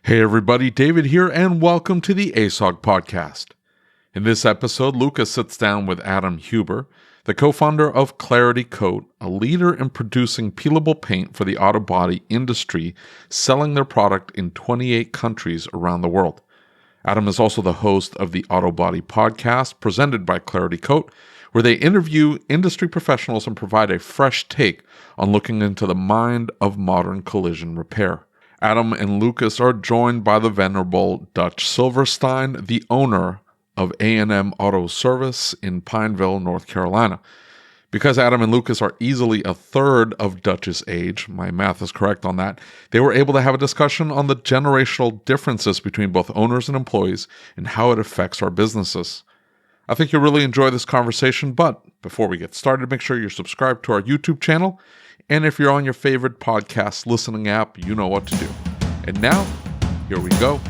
Hey everybody, David here, and welcome to the ASOG podcast. In this episode, Lucas sits down with Adam Huber, the co-founder of Clarity Coat, a leader in producing peelable paint for the auto body industry, selling their product in 28 countries around the world. Adam is also the host of the Auto Body podcast, presented by Clarity Coat, where they interview industry professionals and provide a fresh take on looking into the mind of modern collision repair. Adam and Lucas are joined by the venerable Dutch Silverstein, the owner of A&M Auto Service in Pineville, North Carolina. Because Adam and Lucas are easily a third of Dutch's age, my math is correct on that, they were able to have a discussion on the generational differences between both owners and employees and how it affects our businesses. I think you'll really enjoy this conversation, but before we get started, make sure you're subscribed to our YouTube channel. And if you're on your favorite podcast listening app, you know what to do. And now, here we go.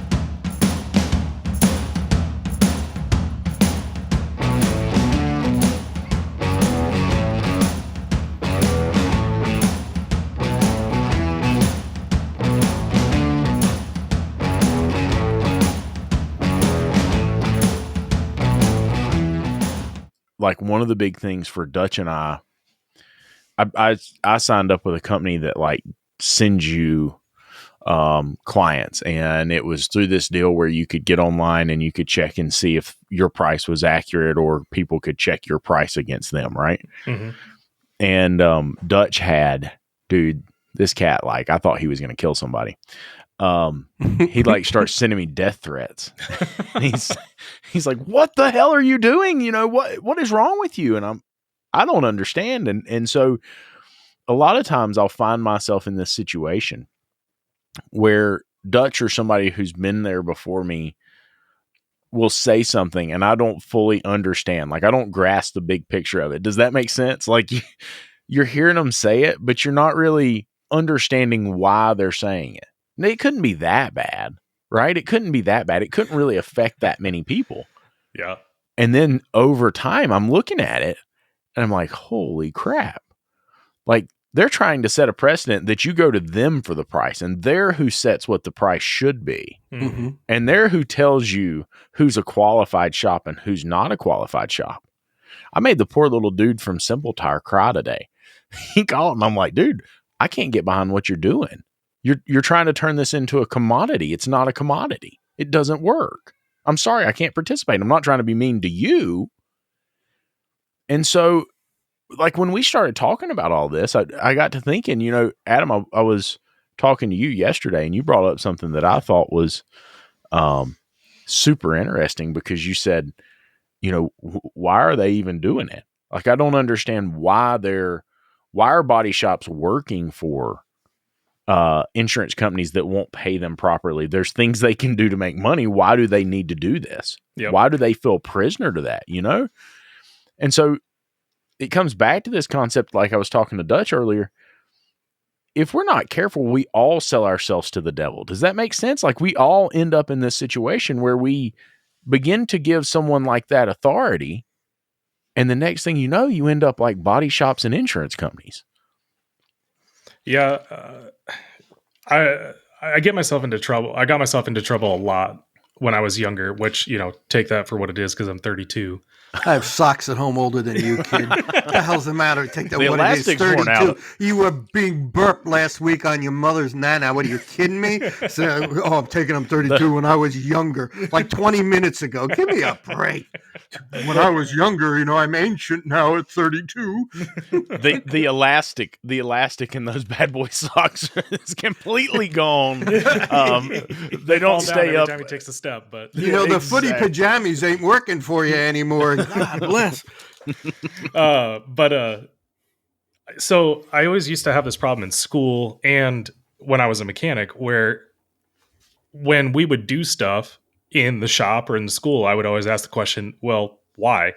Like one of the big things for Dutch and I signed up with a company that like sends you clients, and it was through this deal where you could get online and you could check and see if your price was accurate or people could check your price against them, right? Mm-hmm. And Dutch had, dude, this cat, like I thought he was going to kill somebody. He like starts sending me death threats. He's like, what the hell are you doing? You know, what is wrong with you? And I don't understand. And so a lot of times I'll find myself in this situation where Dutch or somebody who's been there before me will say something and I don't fully understand. Like I don't grasp the big picture of it. Does that make sense? Like you're hearing them say it, but you're not really understanding why they're saying it. It couldn't be that bad, right? It couldn't be that bad. It couldn't really affect that many people. Yeah. And then over time, I'm looking at it and I'm like, holy crap. Like they're trying to set a precedent that you go to them for the price, and they're who sets what the price should be. Mm-hmm. And they're who tells you who's a qualified shop and who's not a qualified shop. I made the poor little dude from Simple Tire cry today. He called and I'm like, dude, I can't get behind what you're doing. You're trying to turn this into a commodity. It's not a commodity. It doesn't work. I'm sorry, I can't participate. I'm not trying to be mean to you. And so, like, when we started talking about all this, I got to thinking, you know, Adam, I was talking to you yesterday, and you brought up something that I thought was super interesting, because you said, you know, why are they even doing it? Like, I don't understand why are body shops working for insurance companies that won't pay them properly. There's things they can do to make money. Why do they need to do this? Yep. Why do they feel prisoner to that, you know? And so it comes back to this concept, like I was talking to Dutch earlier. If we're not careful, we all sell ourselves to the devil. Does that make sense? Like we all end up in this situation where we begin to give someone like that authority, and the next thing you know, you end up like body shops and insurance companies. Yeah, I get myself into trouble. I got myself into trouble a lot when I was younger, which, you know, take that for what it is because I'm 32. I have socks at home older than you, kid. What the hell's the matter? Take that, the what it is, 32. You were being burped last week on your mother's nana. What, are you kidding me? So, I'm taking them 32 when I was younger, like 20 minutes ago. Give me a break. When I was younger, you know, I'm ancient now at 32. The elastic in those bad boy socks is completely gone. They don't stay up every time he takes a step, but you know, the footy pajamas ain't working for you anymore. God bless. So I always used to have this problem in school and when I was a mechanic, where when we would do stuff in the shop or in the school, I would always ask the question, well, why?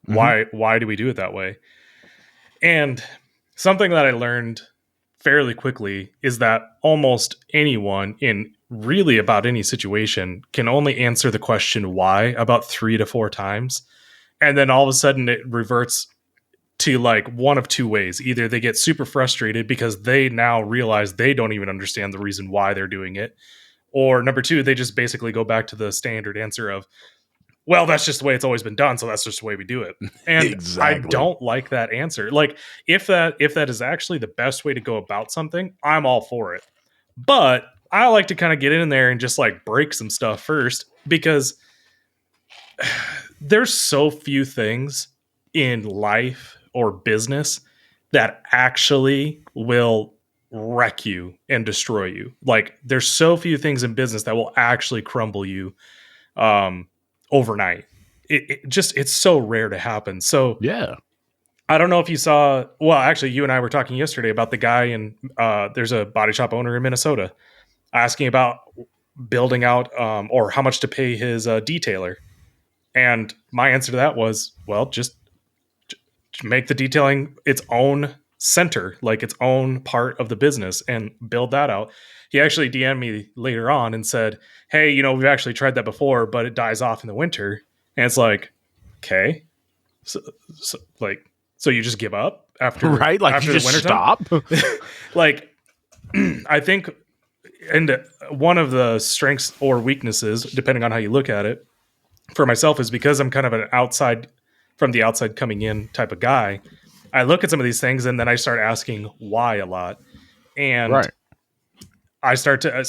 Mm-hmm. Why do we do it that way? And something that I learned fairly quickly is that almost anyone in really about any situation can only answer the question why about 3 to 4 times. And then all of a sudden it reverts to like one of two ways. Either they get super frustrated because they now realize they don't even understand the reason why they're doing it, Or number two, they just basically go back to the standard answer of, well, that's just the way it's always been done, so that's just the way we do it. And Exactly. I don't like that answer. Like, if that is actually the best way to go about something, I'm all for it. But I like to kind of get in there and just like break some stuff first, because there's so few things in life or business that actually will wreck you and destroy you. Like, there's so few things in business that will actually crumble you overnight. It's so rare to happen. So Yeah. I don't know if you saw, well, actually you and I were talking yesterday about the guy in there's a body shop owner in Minnesota asking about building out or how much to pay his detailer. And my answer to that was, well, just make the detailing its own center, like its own part of the business, and build that out. He actually DM'd me later on and said, hey, we've actually tried that before, but it dies off in the winter. And it's like, okay. So you just give up after, Right? Like, after you the just wintertime? stop. Like, I think, and one of the strengths or weaknesses, depending on how you look at it, for myself, is because I'm kind of from the outside coming in type of guy. I look at some of these things and then I start asking why a lot. And Right. I start to,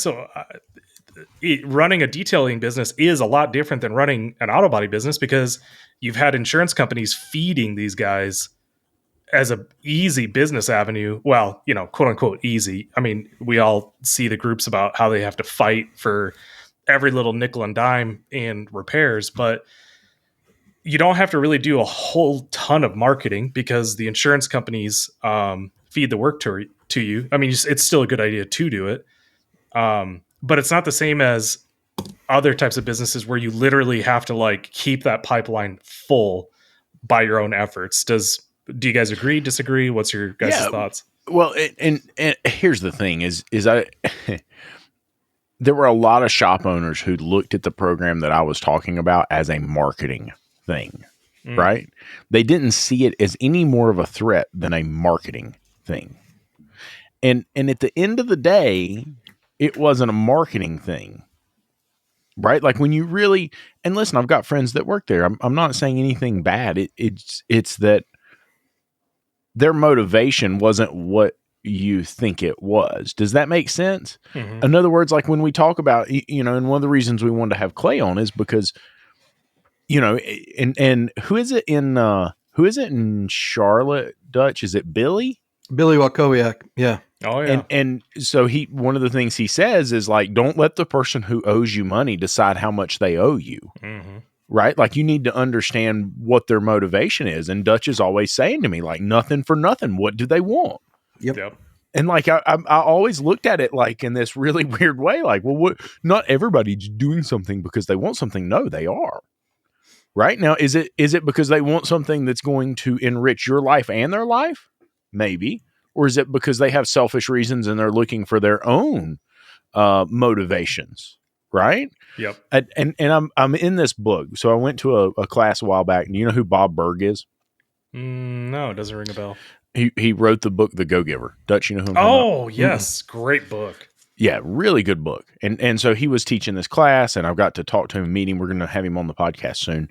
running a detailing business is a lot different than running an auto body business, because you've had insurance companies feeding these guys as a easy business avenue. Well, quote unquote easy. I mean, we all see the groups about how they have to fight for every little nickel and dime in repairs, but you don't have to really do a whole ton of marketing, because the insurance companies feed the work to you. I mean, it's still a good idea to do it. But it's not the same as other types of businesses where you literally have to like keep that pipeline full by your own efforts. Do you guys agree, disagree? What's your guys' thoughts? Well, and here's the thing is I there were a lot of shop owners who looked at the program that I was talking about as a marketing thing, right? They didn't see it as any more of a threat than a marketing thing. And at the end of the day, it wasn't a marketing thing, right? Like, when you really, and listen, I've got friends that work there. I'm not saying anything bad. It's that their motivation wasn't what you think it was. Does that make sense? Mm-hmm. In other words, like when we talk about, and one of the reasons we wanted to have Clay on is because, and who is it in Charlotte, Dutch? Is it Billy? Billy Wakowiak. Yeah. Oh yeah. And so one of the things he says is like, don't let the person who owes you money decide how much they owe you. Mm-hmm. Right? Like, you need to understand what their motivation is. And Dutch is always saying to me, like, nothing for nothing. What do they want? Yep. And like, I always looked at it like in this really weird way, like, well, not everybody's doing something because they want something. No, they are. Right now, is it because they want something that's going to enrich your life and their life? Maybe. Or is it because they have selfish reasons and they're looking for their own motivations? Right. Yep. And I'm in this book. So I went to a class a while back. Do you know who Bob Berg is? No, it doesn't ring a bell. He wrote the book, The Go-Giver. Dutch, you know who I'm talking about? Yes. Great book. Yeah, really good book. And so he was teaching this class, and I've got to talk to him, meet him. We're going to have him on the podcast soon.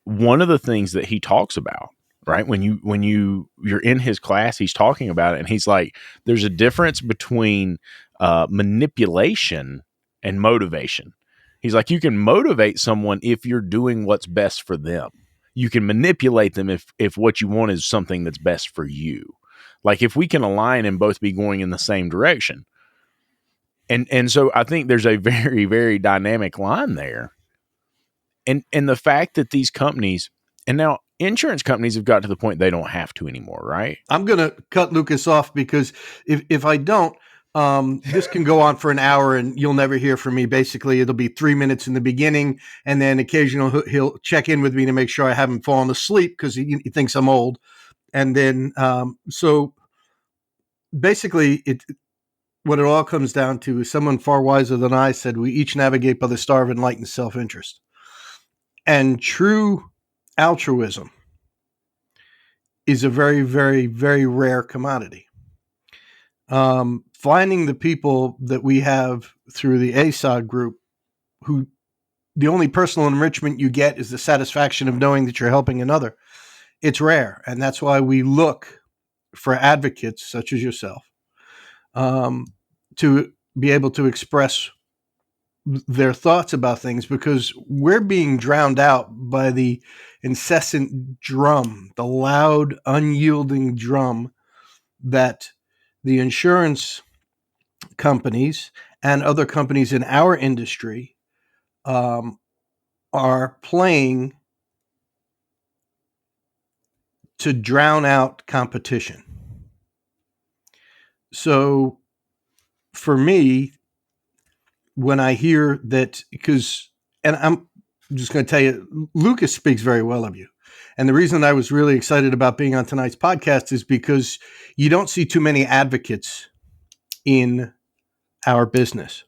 One of the things that he talks about, right, when you're in his class, he's talking about it, and he's like, there's a difference between manipulation and motivation. He's like, you can motivate someone if you're doing what's best for them. You can manipulate them if what you want is something that's best for you. Like, if we can align and both be going in the same direction. And so I think there's a very, very dynamic line there. And the fact that these companies, and now insurance companies have got to the point they don't have to anymore, right? I'm going to cut Lucas off, because if I don't, this can go on for an hour and you'll never hear from me. Basically, it'll be 3 minutes in the beginning, and then occasionally he'll check in with me to make sure I haven't fallen asleep, because he thinks I'm old. And then, so basically, what it all comes down to is someone far wiser than I said, we each navigate by the star of enlightened self-interest. And true altruism is a very, very, very rare commodity. finding the people that we have through the ASOG group who the only personal enrichment you get is the satisfaction of knowing that you're helping another. It's rare. And that's why we look for advocates such as yourself to be able to express their thoughts about things, because we're being drowned out by the incessant drum, the loud, unyielding drum that the insurance companies and other companies in our industry are playing to drown out competition. So for me, when I hear that, and I'm just going to tell you, Lucas speaks very well of you. And the reason I was really excited about being on tonight's podcast is because you don't see too many advocates in our business,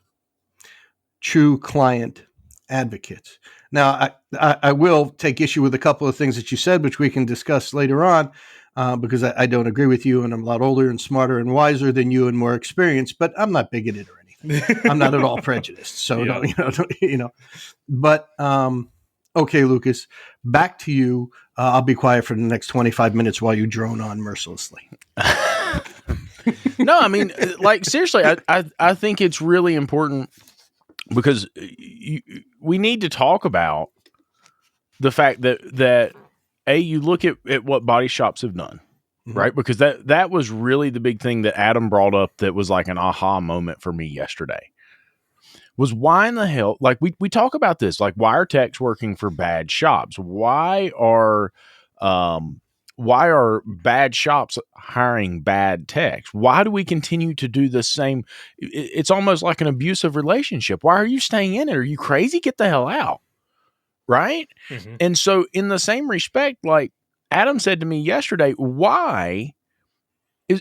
true client advocates. Now, I will take issue with a couple of things that you said, which we can discuss later on, because I don't agree with you, and I'm a lot older and smarter and wiser than you and more experienced, but I'm not bigoted or anything. I'm not at all prejudiced. So, yeah. But, okay, Lucas, back to you. I'll be quiet for the next 25 minutes while you drone on mercilessly. No, I mean, like, seriously, I think it's really important, because we need to talk about the fact that you look at what body shops have done, right? Because that was really the big thing that Adam brought up that was like an aha moment for me yesterday. Was why in the hell, like we talk about this, like, why are techs working for bad shops? Why are bad shops hiring bad techs? Why do we continue to do the same? It's almost like an abusive relationship. Why are you staying in it? Are you crazy? Get the hell out. Right? Mm-hmm. And so in the same respect, like Adam said to me yesterday, why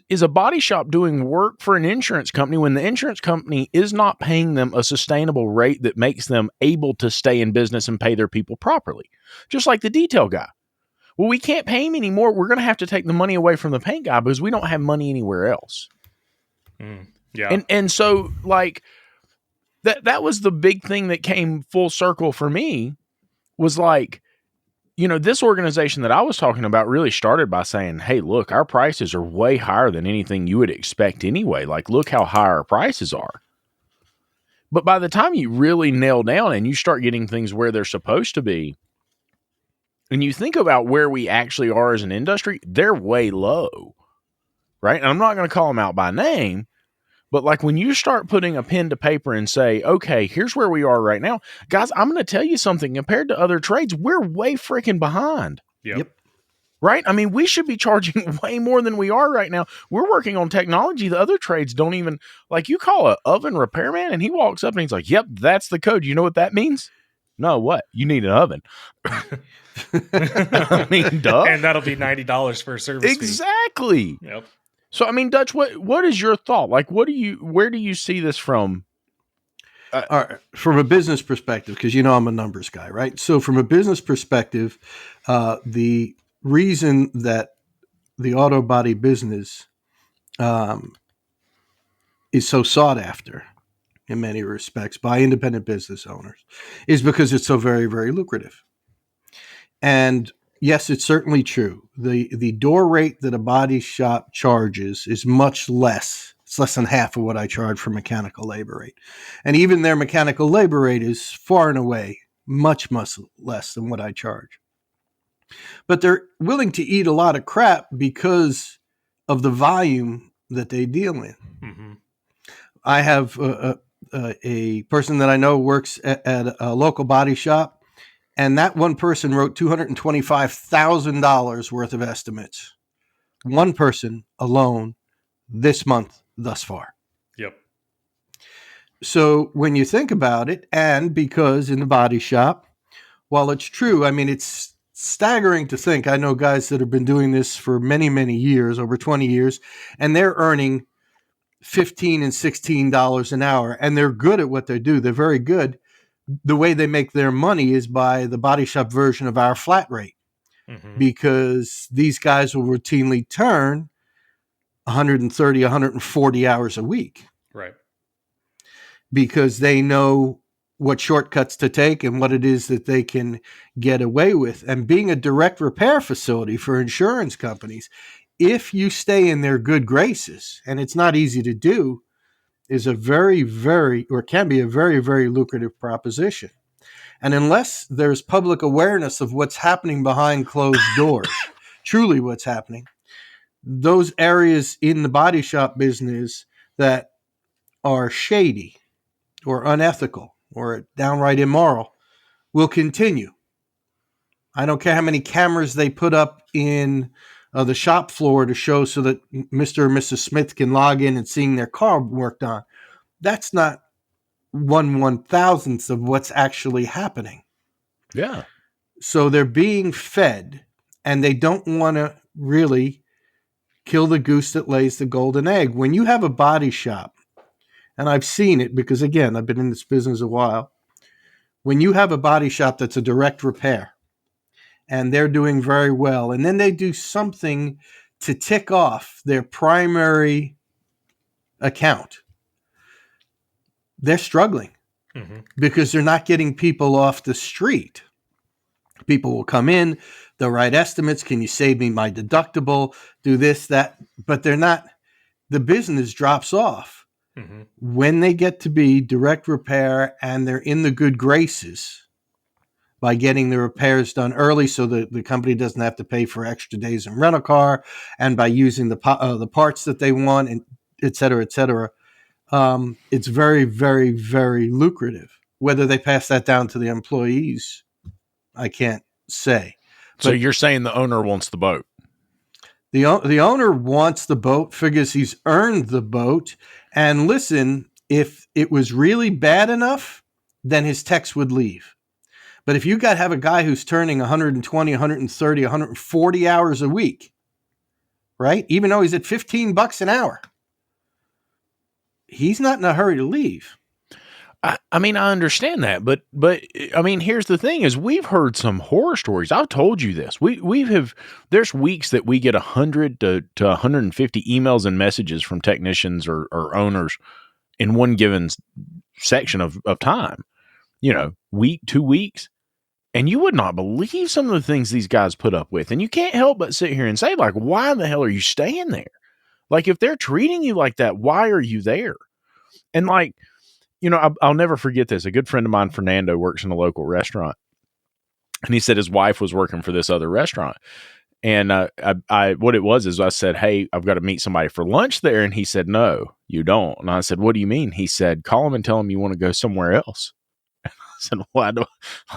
is a body shop doing work for an insurance company when the insurance company is not paying them a sustainable rate that makes them able to stay in business and pay their people properly? Just like the detail guy. Well, we can't pay him anymore. We're going to have to take the money away from the paint guy because we don't have money anywhere else. Yeah. And so like that was the big thing that came full circle for me, was like, this organization that I was talking about really started by saying, hey, look, our prices are way higher than anything you would expect anyway. Like, look how high our prices are. But by the time you really nail down and you start getting things where they're supposed to be, and you think about where we actually are as an industry, they're way low, right? And I'm not going to call them out by name, but like when you start putting a pen to paper and say, okay, here's where we are right now, guys, I'm going to tell you something. Compared to other trades, we're way freaking behind. Yep. Right? I mean, we should be charging way more than we are right now. We're working on technology. The other trades don't even, like, you call an oven repairman and he walks up and he's like, yep, that's the code. You know what that means? No, what? You need an oven. I mean, duh. And that'll be $90 for a service exactly. fee. Yep. So, I mean, Dutch, what is your thought? Like, where do you see this from? All right. From a business perspective, because I'm a numbers guy, right? So from a business perspective, the reason that the auto body business is so sought after in many respects by independent business owners is because it's so very, very lucrative. And yes, it's certainly true. The door rate that a body shop charges is much less. It's less than half of what I charge for mechanical labor rate. And even their mechanical labor rate is far and away much, much less than what I charge. But they're willing to eat a lot of crap because of the volume that they deal in. Mm-hmm. I have a person that I know works at a local body shop, and that one person wrote $225,000 worth of estimates. One person alone this month thus far. Yep. So when you think about it, and because in the body shop, while it's true, I mean, it's staggering to think. I know guys that have been doing this for many, many years, over 20 years, and they're earning $15 and $16 an hour, and they're good at what they do. They're very good. The way they make their money is by the body shop version of our flat rate, because these guys will routinely turn 130, 140 hours a week. Right. Because they know what shortcuts to take and what it is that they can get away with. And being a direct repair facility for insurance companies, if you stay in their good graces, and it's not easy to do, is a very, very, or can be a very, very lucrative proposition. And unless there's public awareness of what's happening behind closed doors, truly what's happening, those areas in the body shop business that are shady or unethical or downright immoral will continue. I don't care how many cameras they put up in the shop floor to show so that Mr. and Mrs. Smith can log in and seeing their car worked on. That's not 1/1000th of what's actually happening. Yeah. So they're being fed, and they don't want to really kill the goose that lays the golden egg. When you have a body shop, and I've seen it because, again, I've been in this business a while. When you have a body shop that's a direct repair and they're doing very well, and then they do something to tick off their primary account, they're struggling because they're not getting people off the street. People will come in, they'll write estimates. Can you save me my deductible? Do this, that, but they're not, the business drops off. When they get to be direct repair and they're in the good graces by getting the repairs done early so that the company doesn't have to pay for extra days in rental car, and by using the parts that they want, and et cetera, it's very, very, very lucrative. Whether they pass that down to the employees, I can't say. So you're saying the owner wants the boat? The owner wants the boat, figures he's earned the boat. And listen, if it was really bad enough, then his techs would leave. But if you have a guy who's turning 120, 130, 140 hours a week, right? Even though he's at $15 an hour, he's not in a hurry to leave. I mean, I understand that, but I mean, here's the thing: is we've heard some horror stories. I've told you this. There's weeks that we get 100 to 150 emails and messages from technicians or owners in one given section of time. Week, 2 weeks, and you would not believe some of the things these guys put up with. And you can't help but sit here and say, like, why the hell are you staying there? Like, if they're treating you like that, why are you there? And like, I'll never forget this. A good friend of mine, Fernando, works in a local restaurant, and he said his wife was working for this other restaurant. And what it was is I said, "Hey, I've got to meet somebody for lunch there." And he said, "No, you don't." And I said, "What do you mean?" He said, "Call them and tell them you want to go somewhere else." I said, "What?"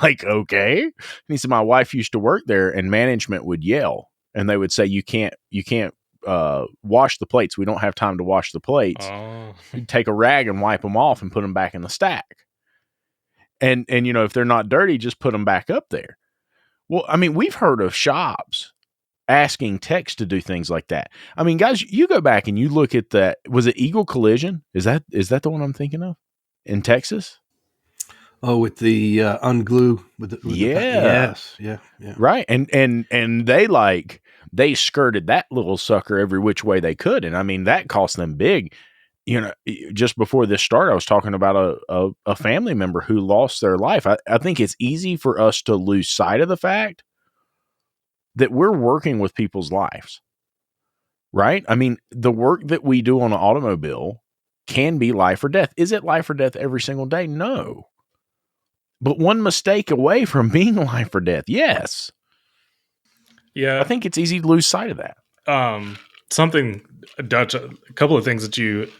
Like, okay. And he said, "My wife used to work there, and management would yell, and they would say, you can't wash the plates. We don't have time to wash the plates. You'd take a rag and wipe them off and put them back in the stack. And if they're not dirty, just put them back up there." Well, I mean, we've heard of shops asking techs to do things like that. I mean, guys, you go back and you look at that. Was it Eagle Collision? Is that the one I'm thinking of in Texas? Oh, with the unglue. Yes. Yeah. Right. And they skirted that little sucker every which way they could. And I mean, that cost them big. Just before this started, I was talking about a family member who lost their life. I think it's easy for us to lose sight of the fact that we're working with people's lives, right? I mean, the work that we do on an automobile can be life or death. Is it life or death every single day? No. But one mistake away from being life or death, yes. Yeah. I think it's easy to lose sight of that. Something, Dutch, a couple of things that you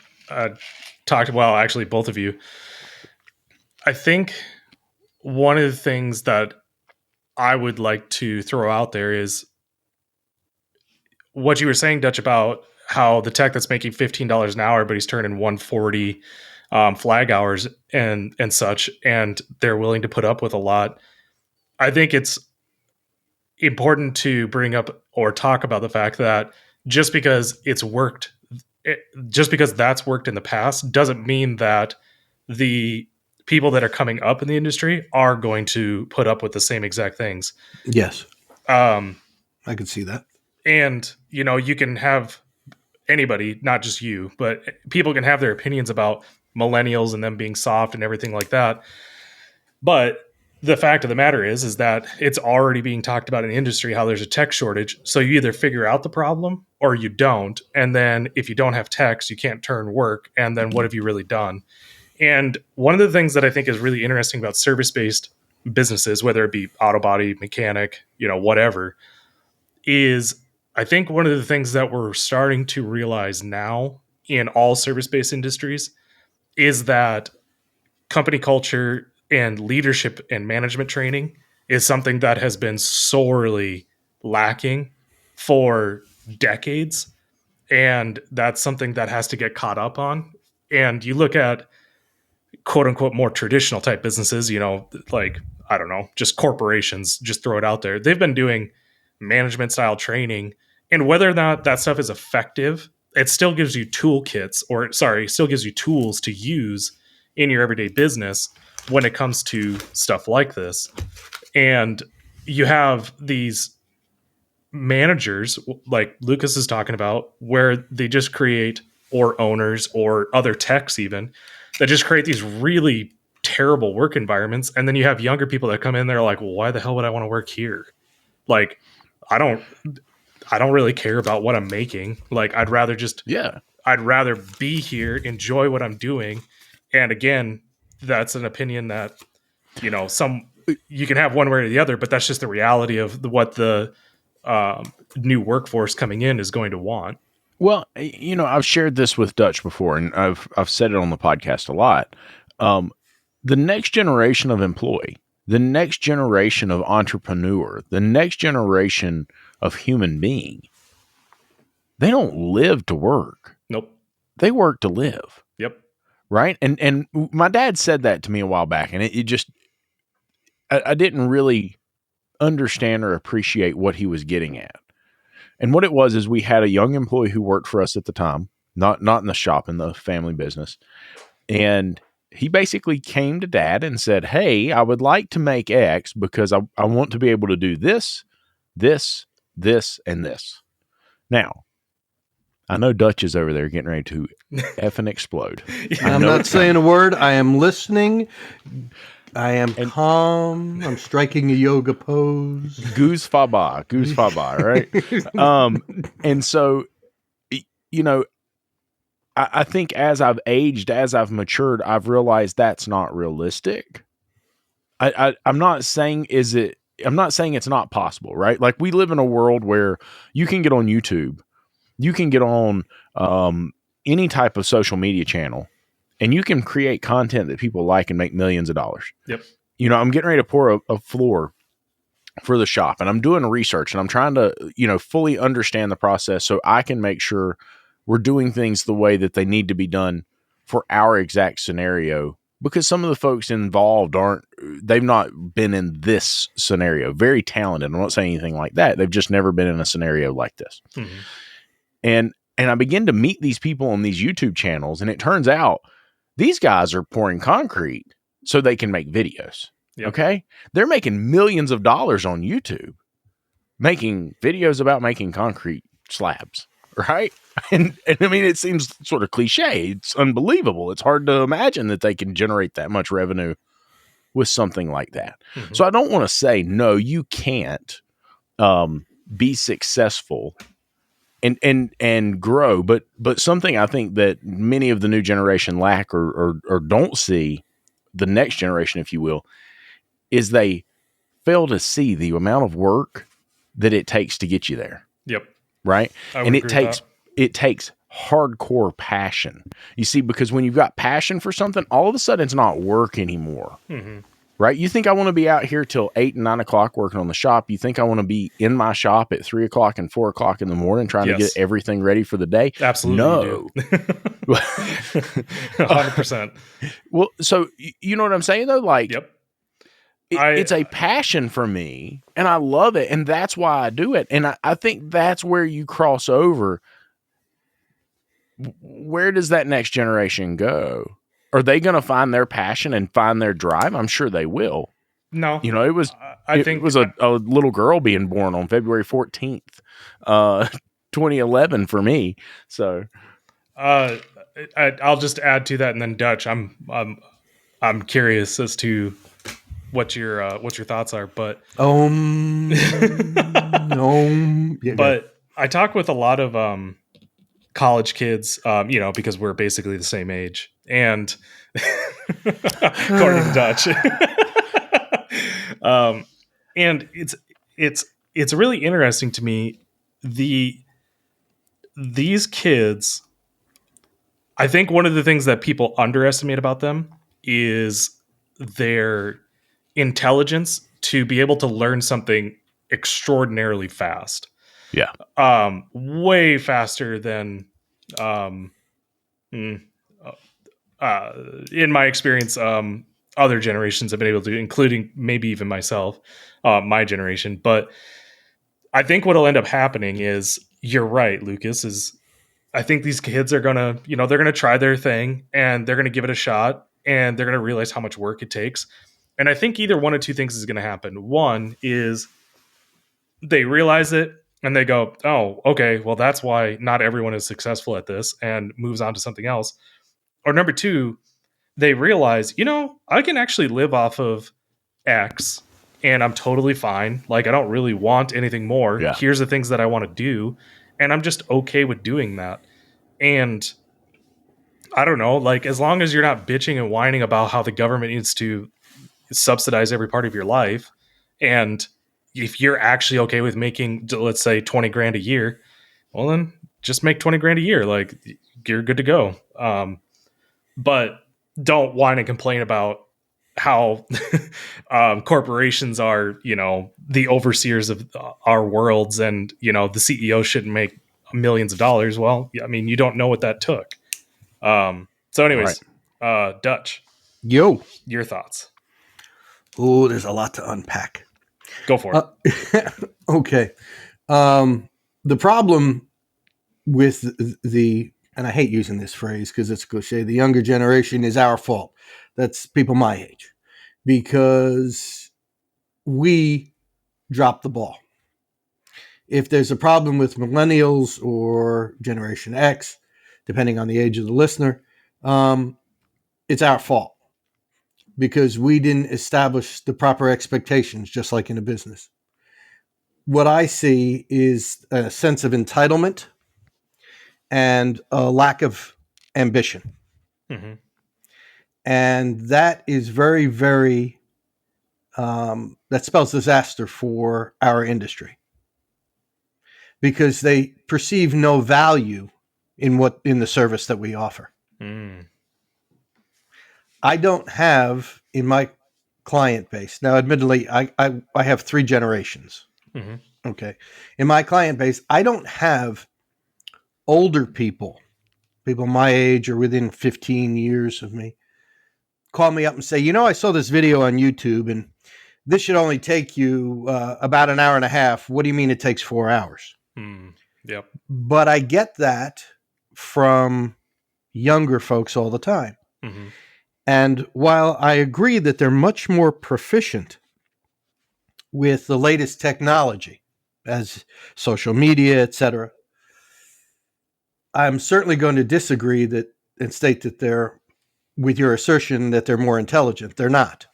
talked about, actually, both of you. I think one of the things that I would like to throw out there is what you were saying, Dutch, about how the tech that's making $15 an hour, but he's turning 140 flag hours and such, and they're willing to put up with a lot. I think it's important to bring up or talk about the fact that just because that's worked in the past doesn't mean that the people that are coming up in the industry are going to put up with the same exact things. Yes. I can see that. And, you can have anybody, not just you, but people can have their opinions about millennials and them being soft and everything like that. But the fact of the matter is that it's already being talked about in the industry how there's a tech shortage. So you either figure out the problem or you don't. And then if you don't have techs, you can't turn work. And then what have you really done? And one of the things that I think is really interesting about service-based businesses, whether it be auto body, mechanic, whatever, is I think one of the things that we're starting to realize now in all service-based industries is that company culture and leadership and management training is something that has been sorely lacking for decades. And that's something that has to get caught up on. And you look at quote unquote more traditional type businesses, like, I don't know, just corporations, just throw it out there. They've been doing management style training. And whether or not that stuff is effective, it still gives you still gives you tools to use in your everyday business when it comes to stuff like this. And you have these managers like Lucas is talking about where they just create, or owners or other techs even, that just create these really terrible work environments. And then you have younger people that come in there like, well, why the hell would I want to work here? Like, I don't really care about what I'm making. Like, I'd rather be here, enjoy what I'm doing. And again, that's an opinion that, you can have one way or the other, but that's just the reality of what the new workforce coming in is going to want. Well, I've shared this with Dutch before, and I've said it on the podcast a lot. The next generation of employee, the next generation of entrepreneur, the next generation of human being, they don't live to work. Nope. They work to live. Yep. Right? And my dad said that to me a while back, and it just, I didn't really understand or appreciate what he was getting at. And what it was is we had a young employee who worked for us at the time, not in the shop, in the family business. And he basically came to Dad and said, hey, I would like to make X because I want to be able to do this, this, and this. Now, I know Dutch is over there getting ready to effing explode. I'm not saying a word. I am listening. I am calm. I'm striking a yoga pose. Goose fa ba, right? And so, I think as I've aged, as I've matured, I've realized that's not realistic. I'm not saying it's not possible, right? Like, we live in a world where you can get on YouTube, you can get on any type of social media channel, and you can create content that people like and make millions of dollars. Yep. I'm getting ready to pour a floor for the shop, and I'm doing research, and I'm trying to, fully understand the process so I can make sure we're doing things the way that they need to be done for our exact scenario. Because some of the folks involved they've not been in this scenario. Very talented. I'm not saying anything like that. They've just never been in a scenario like this. Mm-hmm. And I begin to meet these people on these YouTube channels, and it turns out these guys are pouring concrete so they can make videos. Yep. Okay. They're making millions of dollars on YouTube, making videos about making concrete slabs. Right. And I mean, it seems sort of cliche. It's unbelievable. It's hard to imagine that they can generate that much revenue with something like that. Mm-hmm. So I don't want to say, no, you can't be successful and grow. But something I think that many of the new generation lack or don't see, the next generation, if you will, is they fail to see the amount of work that it takes to get you there. Yep. Right. And it takes hardcore passion. You see, because when you've got passion for something, all of a sudden it's not work anymore. Mm-hmm. Right. You think I want to be out here till 8 and 9 o'clock working on the shop. You think I want to be in my shop at 3 o'clock and 4 o'clock in the morning trying to get everything ready for the day? Absolutely. No. 100%. Well, so you know what I'm saying though? Like, yep. It's a passion for me, and I love it, and that's why I do it. And I think that's where you cross over. Where does that next generation go? Are they going to find their passion and find their drive? I'm sure they will. No. It was a little girl being born on February 14th. 2011 for me. So, I'll just add to that, and then Dutch, I'm curious as to what your thoughts are, but Yeah, but I talk with a lot of college kids, because we're basically the same age, and according to Dutch, and it's really interesting to me. These kids, I think one of the things that people underestimate about them is their intelligence to be able to learn something extraordinarily fast. yeah. Way faster than, in my experience, other generations have been able to, including maybe even myself, my generation. But I think what'll end up happening is, you're right, Lucas, is I think these kids are gonna, they're gonna try their thing and they're gonna give it a shot and they're gonna realize how much work it takes. And I think either one of two things is gonna happen. One is they realize it and they go, oh, okay, well, that's why not everyone is successful at this, and moves on to something else. Or number two, they realize, I can actually live off of X and I'm totally fine. Like, I don't really want anything more. Yeah. Here's the things that I want to do. And I'm just okay with doing that. And I don't know, like, as long as you're not bitching and whining about how the government needs to subsidize every part of your life, and if you're actually okay with making, let's say, 20 grand a year, well, then just make 20 grand a year. Like, you're good to go. But don't whine and complain about how corporations are, the overseers of our worlds, and, the CEO shouldn't make millions of dollars. Well, I mean, you don't know what that took. So anyways, Dutch, Yo. your thoughts. Oh, there's a lot to unpack. Go for it. Okay. The problem with and I hate using this phrase because it's cliche, the younger generation is our fault. That's people my age, because we dropped the ball. If there's a problem with millennials or Generation X, depending on the age of the listener, it's our fault, because we didn't establish the proper expectations, just like in a business. What I see is a sense of entitlement and a lack of ambition. Mm-hmm. And that is very, very, that spells disaster for our industry, because they perceive no value in the service that we offer. Mm. I don't have in my client base. Now, admittedly, I have 3 generations. Mm-hmm. Okay. In my client base, I don't have older people my age or within 15 years of me, call me up and say, I saw this video on YouTube and this should only take you about an hour and a half. What do you mean it takes 4 hours? Yep. But I get that from younger folks all the time. Mm-hmm. And while I agree that they're much more proficient with the latest technology, as social media, etc., I'm certainly going to disagree and state that they're, with your assertion that they're more intelligent. They're not.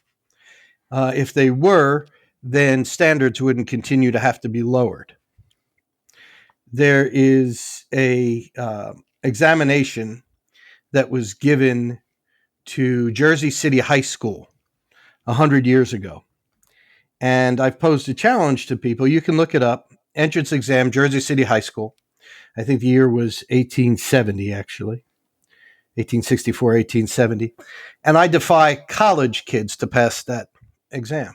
If they were, then standards wouldn't continue to have to be lowered. There is a examination that was given to Jersey City High School 100 years ago. And I've posed a challenge to people. You can look it up. Entrance exam, Jersey City High School. I think the year was 1870, actually. 1864, 1870. And I defy college kids to pass that exam.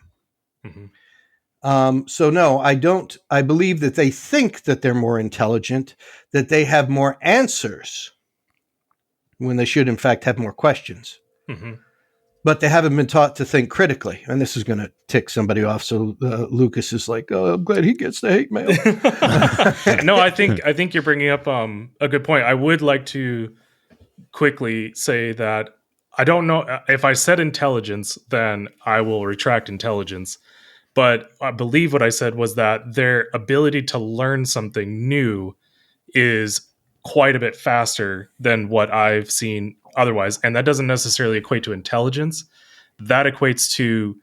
Mm-hmm. So no, I don't. I believe that they think that they're more intelligent, that they have more answers when they should, in fact, have more questions. Mm-hmm. But they haven't been taught to think critically. And this is going to tick somebody off. So Lucas is like, oh, I'm glad he gets the hate mail. No, I think you're bringing up a good point. I would like to quickly say that I don't know if I said intelligence, then I will retract intelligence. But I believe what I said was that their ability to learn something new is quite a bit faster than what I've seen otherwise. And that doesn't necessarily equate to intelligence. That equates to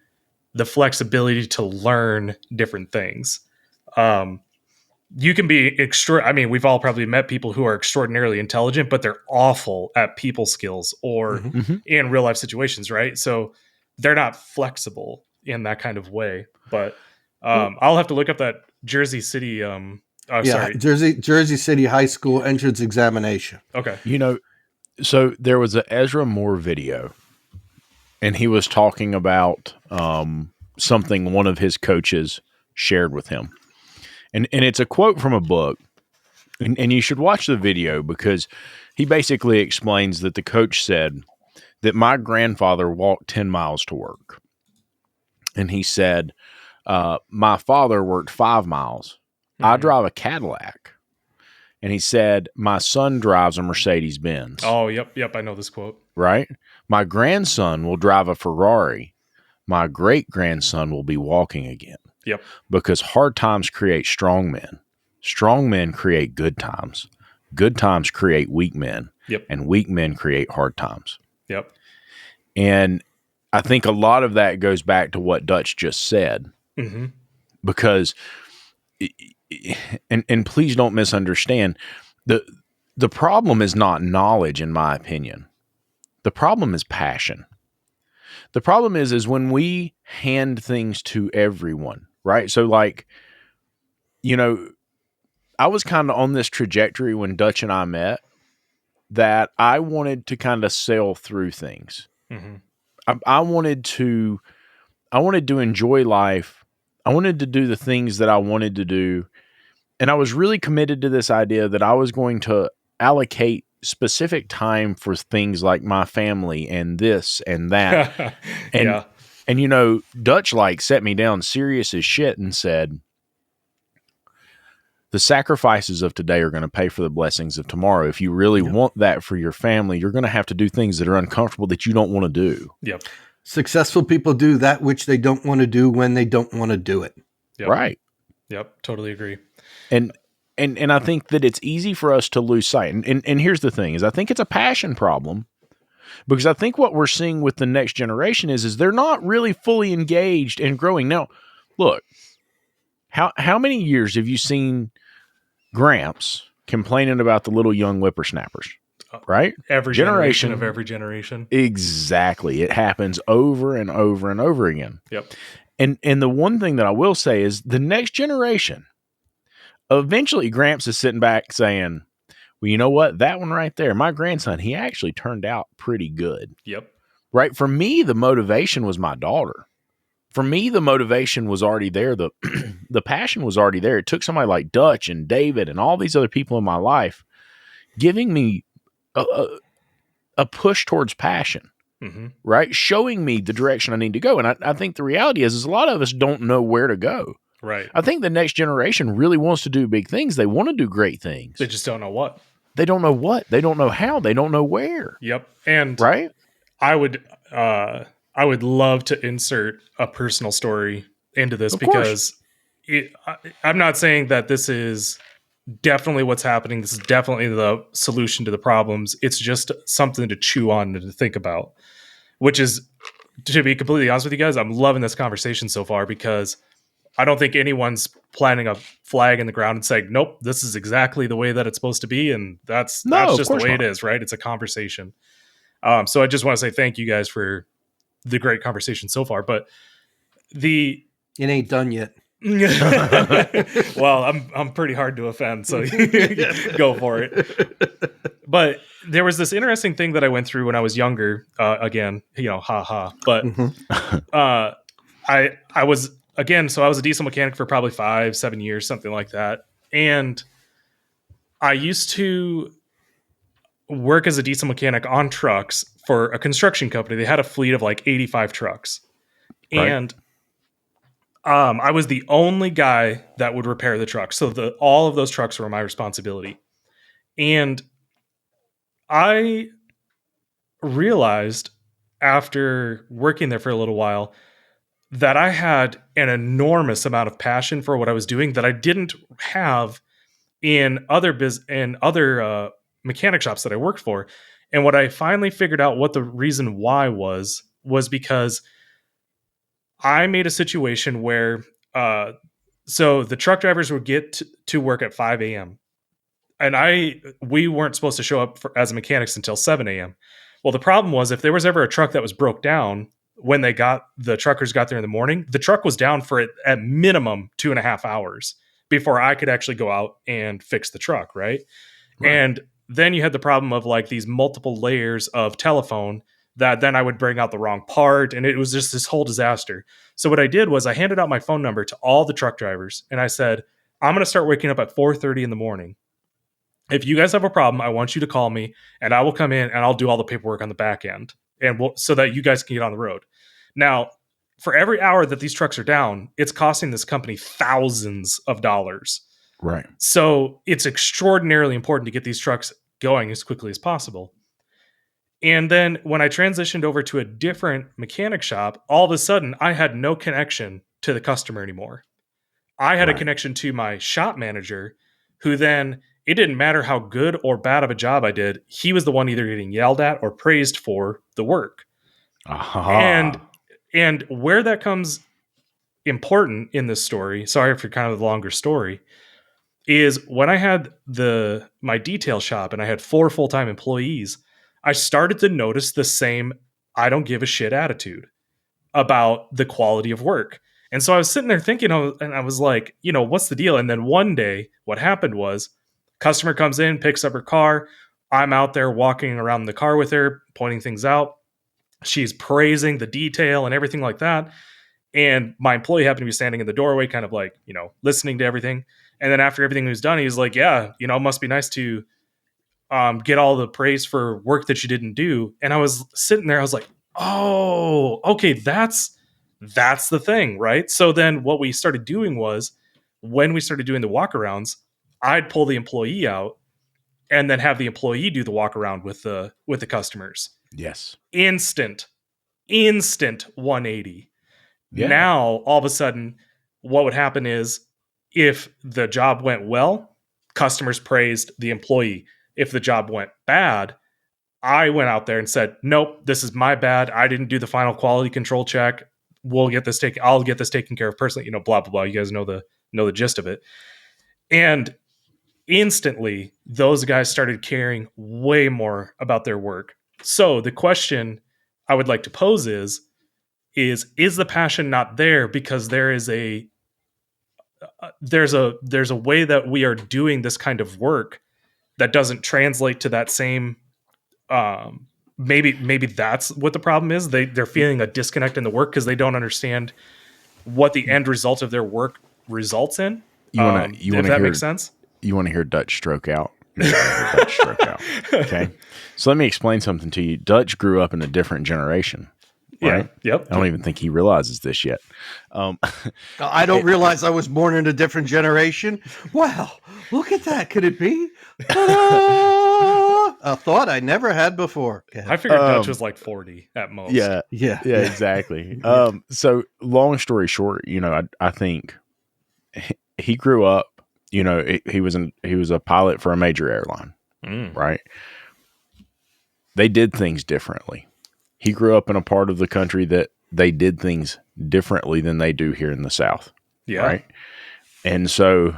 the flexibility to learn different things. You can be we've all probably met people who are extraordinarily intelligent, but they're awful at people skills or in real life situations, right? So they're not flexible in that kind of way. But I'll have to look up that Jersey City. Sorry, Jersey City High School entrance examination. Okay. So there was an Ezra Moore video, and he was talking about something one of his coaches shared with him. And it's a quote from a book, and you should watch the video because he basically explains that the coach said that my grandfather walked 10 miles to work. And he said, my father worked 5 miles. I drive a Cadillac. And he said, my son drives a Mercedes Benz. Oh, yep. I know this quote. Right? My grandson will drive a Ferrari. My great grandson will be walking again. Yep. Because hard times create strong men. Strong men create good times. Good times create weak men. Yep. And weak men create hard times. Yep. And I think a lot of that goes back to what Dutch just said. Mm-hmm. Because, and please don't misunderstand, the problem is not knowledge, in my opinion. The problem is passion. The problem is when we hand things to everyone, right? So like, I was kind of on this trajectory when Dutch and I met that I wanted to kind of sail through things. Mm-hmm. I wanted to enjoy life. I wanted to do the things that I wanted to do. And I was really committed to this idea that I was going to allocate specific time for things like my family and this and that. And Dutch set me down serious as shit and said, the sacrifices of today are going to pay for the blessings of tomorrow. If you really want that for your family, you're going to have to do things that are uncomfortable that you don't want to do. Yep. Successful people do that which they don't want to do when they don't want to do it. Yep. Right. Yep. Totally agree. And I think that it's easy for us to lose sight. And here's the thing is I think it's a passion problem because I think what we're seeing with the next generation is they're not really fully engaged and growing. Now, look, how many years have you seen Gramps complaining about the little young whippersnappers? Right? Every generation of every generation. Exactly. It happens over and over and over again. Yep. And the one thing that I will say is the next generation, eventually Gramps is sitting back saying, well, you know what? That one right there, my grandson, he actually turned out pretty good. Yep. Right? For me, the motivation was my daughter. For me, the motivation was already there. The passion was already there. It took somebody like Dutch and David and all these other people in my life giving me a push towards passion, right? Showing me the direction I need to go. And I think the reality is a lot of us don't know where to go. Right. I think the next generation really wants to do big things. They want to do great things. They just don't know what. They don't know what. They don't know how. They don't know where. Yep. And right. I would love to insert a personal story into this because I'm not saying that this is definitely what's happening. This is definitely the solution to the problems. It's just something to chew on and to think about, which is, to be completely honest with you guys, I'm loving this conversation so far because I don't think anyone's planting a flag in the ground and saying, nope, this is exactly the way that it's supposed to be. And that's just the way it is, right? It's a conversation. So I just want to say thank you guys for the great conversation so far, but it ain't done yet. Well, I'm pretty hard to offend, so go for it. But there was this interesting thing that I went through when I was younger. Again, haha. But I was so I was a diesel mechanic for probably 5-7 years, something like that, and I used to work as a diesel mechanic on trucks for a construction company. They had a fleet of like 85 trucks. Right. And I was the only guy that would repair the trucks. So all of those trucks were my responsibility. And I realized after working there for a little while that I had an enormous amount of passion for what I was doing that I didn't have in other mechanic shops that I worked for. And what I finally figured out what the reason why was because I made a situation where so the truck drivers would get to work at 5 a.m. and we weren't supposed to show up as mechanics until 7 a.m. Well, the problem was if there was ever a truck that was broke down when the truckers got there in the morning, the truck was down for at minimum 2.5 hours before I could actually go out and fix the truck, right? And then you had the problem of like these multiple layers of telephone that then I would bring out the wrong part, and it was just this whole disaster. So what I did was I handed out my phone number to all the truck drivers, and I said, I'm going to start waking up at 4:30 in the morning. If you guys have a problem, I want you to call me, and I will come in and I'll do all the paperwork on the back end, and so that you guys can get on the road. Now, for every hour that these trucks are down, it's costing this company thousands of dollars. Right. So it's extraordinarily important to get these trucks going as quickly as possible. And then when I transitioned over to a different mechanic shop, all of a sudden I had no connection to the customer anymore. I had a connection to my shop manager, who then, it didn't matter how good or bad of a job I did, he was the one either getting yelled at or praised for the work. And where that comes important in this story, sorry for kind of the longer story, is when I had my detail shop and I had 4 full-time employees, I started to notice the same I don't give a shit attitude about the quality of work. And so I was sitting there thinking, and I was like, what's the deal? And then one day what happened was customer comes in, picks up her car. I'm out there walking around the car with her, pointing things out. She's praising the detail and everything like that. And my employee happened to be standing in the doorway, kind of like, listening to everything. And then after everything was done, he was like, yeah, it must be nice to get all the praise for work that you didn't do. And I was sitting there, I was like, oh, okay, that's the thing, right? So then what we started doing was, when we started doing the walkarounds, I'd pull the employee out and then have the employee do the walkaround with the customers. Yes. Instant 180. Yeah. Now, all of a sudden, what would happen is, if the job went well, customers praised the employee. If the job went bad, I went out there and said, nope, this is my bad. I didn't do the final quality control check. I'll get this taken care of personally, blah, blah, blah. You guys know the gist of it. And instantly, those guys started caring way more about their work. So the question I would like to pose is the passion not there because there's a way that we are doing this kind of work that doesn't translate to that same, maybe that's what the problem is. They're feeling a disconnect in the work because they don't understand what the end result of their work results in. If that makes sense. You want to hear Dutch stroke out? Dutch stroke out. Okay. So let me explain something to you. Dutch grew up in a different generation. Right? Yeah. Yep. I don't even think he realizes this yet. I don't realize I was born in a different generation. Wow, look at that. Could it be? A thought I never had before. I figured Dutch was like 40 at most. Yeah, exactly. So long story short, I think he grew up, he was a pilot for a major airline, right? They did things differently. He grew up in a part of the country that they did things differently than they do here in the South. Yeah. Right. And so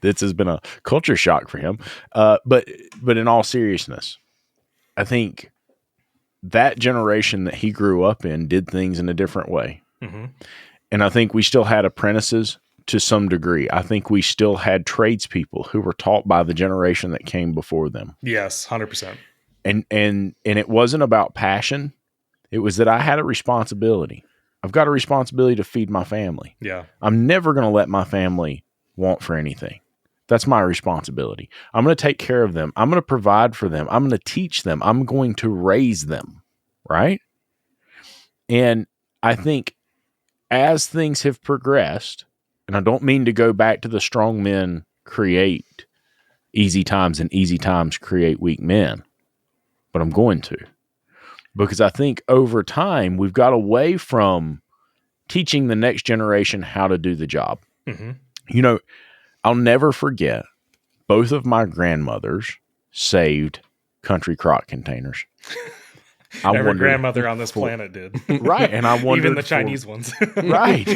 this has been a culture shock for him. But in all seriousness, I think that generation that he grew up in did things in a different way. Mm-hmm. And I think we still had apprentices to some degree. I think we still had tradespeople who were taught by the generation that came before them. Yes, 100%. And it wasn't about passion. It was that I had a responsibility. I've got a responsibility to feed my family. Yeah. I'm never going to let my family want for anything. That's my responsibility. I'm going to take care of them. I'm going to provide for them. I'm going to teach them. I'm going to raise them. Right? And I think as things have progressed, and I don't mean to go back to the strong men create easy times and easy times create weak men, but I'm going to. Because I think over time, we've got away from teaching the next generation how to do the job. Mm-hmm. I'll never forget both of my grandmothers saved country crock containers. Every grandmother on this planet did. Right. And I wondered, even the Chinese ones. Right.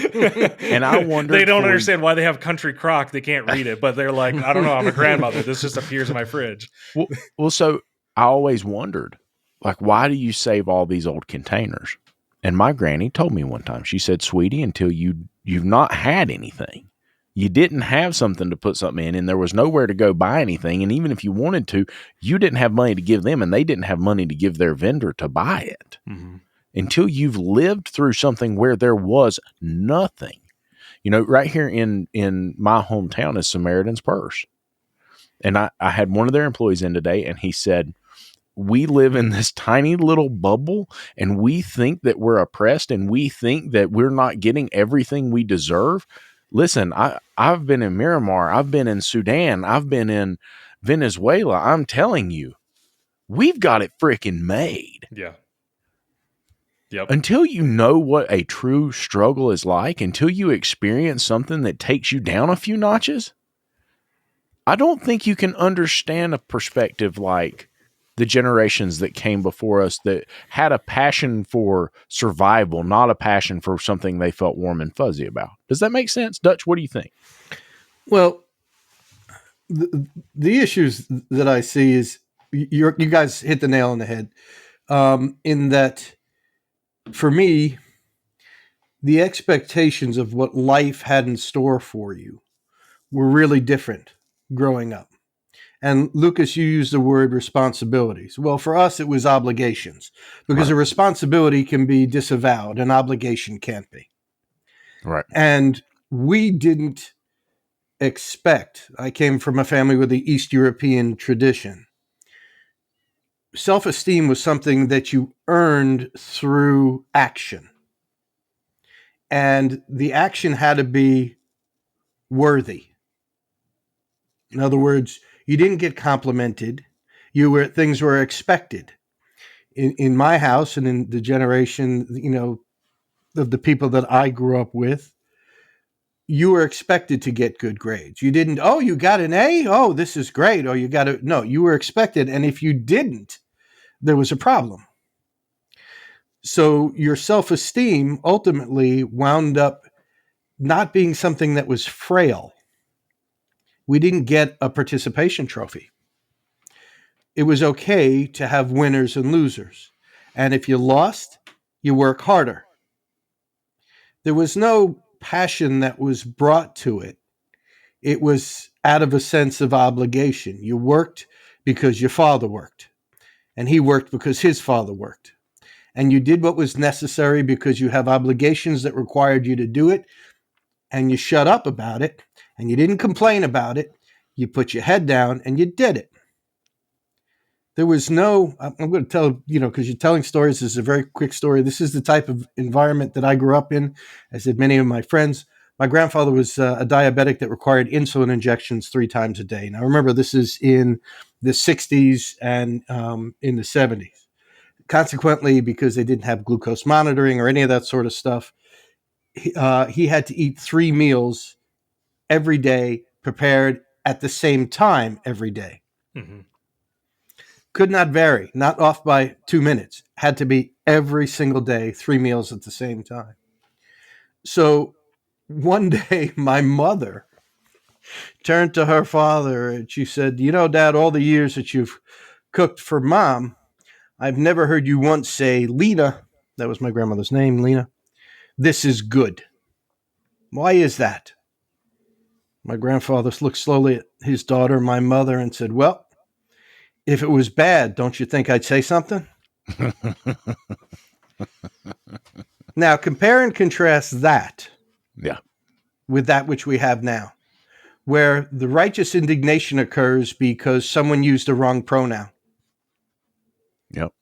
And I wondered, they don't understand why they have country crock. They can't read it, but they're like, I don't know, I'm a grandmother. This just appears in my fridge. Well, so I always wondered, like, why do you save all these old containers? And my granny told me one time, she said, sweetie, until you've not had anything, you didn't have something to put something in, and there was nowhere to go buy anything. And even if you wanted to, you didn't have money to give them, and they didn't have money to give their vendor to buy it. Mm-hmm. Until you've lived through something where there was nothing. You know, right here in my hometown is Samaritan's Purse. And I had one of their employees in today, and he said, we live in this tiny little bubble, and we think that we're oppressed, and we think that we're not getting everything we deserve. Listen, I've been in Miramar. I've been in Sudan. I've been in Venezuela. I'm telling you, we've got it freaking made. Yeah. Yep. Until you know what a true struggle is like, until you experience something that takes you down a few notches, I don't think you can understand a perspective like the generations that came before us that had a passion for survival, not a passion for something they felt warm and fuzzy about. Does that make sense? Dutch, what do you think? Well, the issues that I see is you guys hit the nail on the head, in that for me, the expectations of what life had in store for you were really different growing up. And Lucas, you used the word responsibilities. Well, for us, it was obligations, because right. A responsibility can be disavowed, an obligation can't be. Right. And we didn't expect, I came from a family with the East European tradition. Self-esteem was something that you earned through action. And the action had to be worthy. In other words, you didn't get complimented. Things were expected. In my house and in the generation, of the people that I grew up with, you were expected to get good grades. You didn't, oh, you got an A? Oh, this is great. Oh, no, you were expected. And if you didn't, there was a problem. So your self-esteem ultimately wound up not being something that was frail. We didn't get a participation trophy. It was okay to have winners and losers. And if you lost, you work harder. There was no passion that was brought to it. It was out of a sense of obligation. You worked because your father worked, and he worked because his father worked. And you did what was necessary because you have obligations that required you to do it, and you shut up about it, and you didn't complain about it. You put your head down and you did it. There was no, I'm going to tell, because you're telling stories, this is a very quick story. This is the type of environment that I grew up in, as did many of my friends. My grandfather was a diabetic that required insulin injections 3 times a day. Now, remember, this is in the 60s and in the 70s. Consequently, because they didn't have glucose monitoring or any of that sort of stuff, he had to eat 3 meals every day, prepared at the same time every day. Mm-hmm. Could not vary, not off by 2 minutes. Had to be every single day, 3 meals at the same time. So one day, my mother turned to her father and she said, Dad, all the years that you've cooked for Mom, I've never heard you once say, Lena, that was my grandmother's name, Lena, this is good. Why is that? My grandfather looked slowly at his daughter, my mother, and said, well, if it was bad, don't you think I'd say something? Now, compare and contrast that with that which we have now, where the righteous indignation occurs because someone used the wrong pronoun. Yep.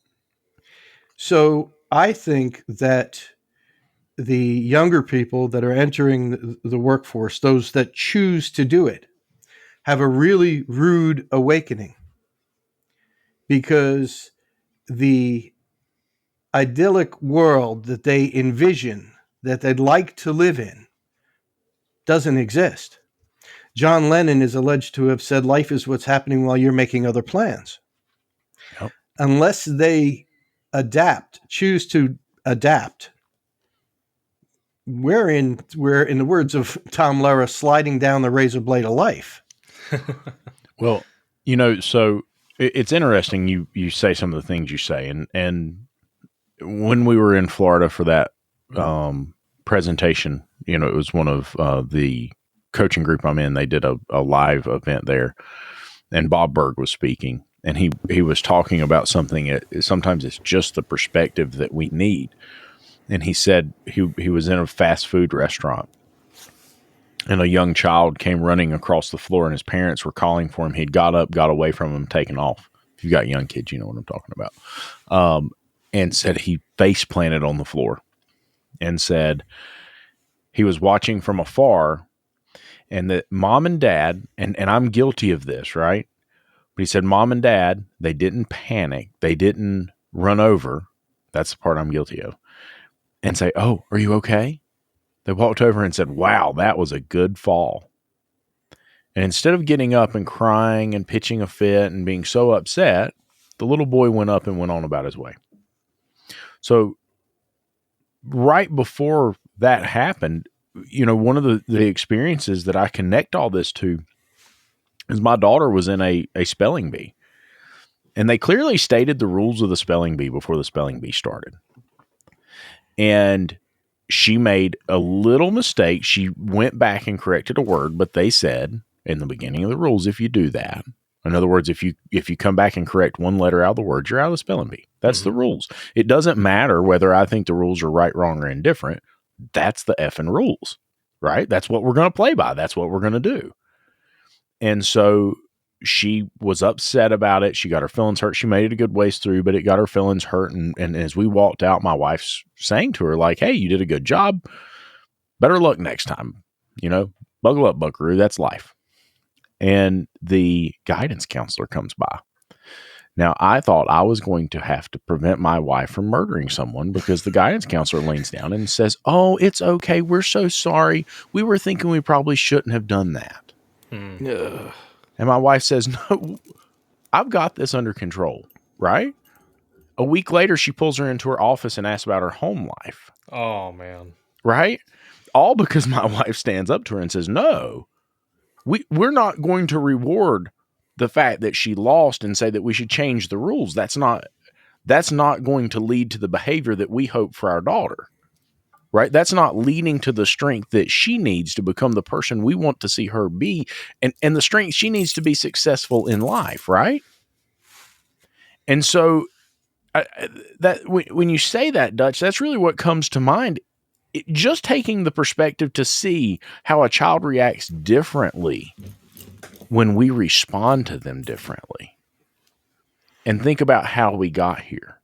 So I think that the younger people that are entering the workforce, those that choose to do it, have a really rude awakening, because the idyllic world that they envision, that they'd like to live in, doesn't exist. John Lennon is alleged to have said, life is what's happening while you're making other plans. Yep. Unless they choose to adapt, we're in the words of Tom Lehrer, sliding down the razor blade of life. Well, so it's interesting you say some of the things you say, and when we were in Florida for that presentation, it was one of the coaching group I'm in. They did a live event there, and Bob Berg was speaking, and he was talking about something. Sometimes it's just the perspective that we need. And he said he was in a fast food restaurant, and a young child came running across the floor, and his parents were calling for him. He'd got up, got away from him, taken off. If you got young kids, you know what I'm talking about. And said he face planted on the floor, and said he was watching from afar, and that mom and dad, and I'm guilty of this, right? But he said mom and dad, they didn't panic. They didn't run over. That's the part I'm guilty of. And say, "Oh, are you okay?" They walked over and said, "Wow, that was a good fall." And instead of getting up and crying and pitching a fit and being so upset, the little boy went up and went on about his way. So right before that happened, one of the experiences that I connect all this to is my daughter was in a spelling bee. And they clearly stated the rules of the spelling bee before the spelling bee started. And she made a little mistake. She went back and corrected a word, but they said in the beginning of the rules, if you do that, in other words, if you come back and correct one letter out of the word, you're out of the spelling bee. That's the rules. It doesn't matter whether I think the rules are right, wrong, or indifferent. That's the effing rules, right? That's what we're going to play by. That's what we're going to do. And so she was upset about it. She got her feelings hurt. She made it a good ways through, but it got her feelings hurt. And as we walked out, my wife's saying to her, like, "Hey, you did a good job. Better luck next time. Buckle up, buckaroo. That's life." And the guidance counselor comes by. Now, I thought I was going to have to prevent my wife from murdering someone, because the guidance counselor leans down and says, "Oh, it's okay. We're so sorry. We were thinking we probably shouldn't have done that." And my wife says, "No, I've got this under control," right? A week later, she pulls her into her office and asks about her home life. Oh, man. Right? All because my wife stands up to her and says, "No, we're not going to reward the fact that she lost and say that we should change the rules. That's not going to lead to the behavior that we hope for our daughter." Right? That's not leading to the strength that she needs to become the person we want to see her be, and the strength she needs to be successful in life, right? And so that when you say that, Dutch, that's really what comes to mind. Just taking the perspective to see how a child reacts differently when we respond to them differently. And think about how we got here,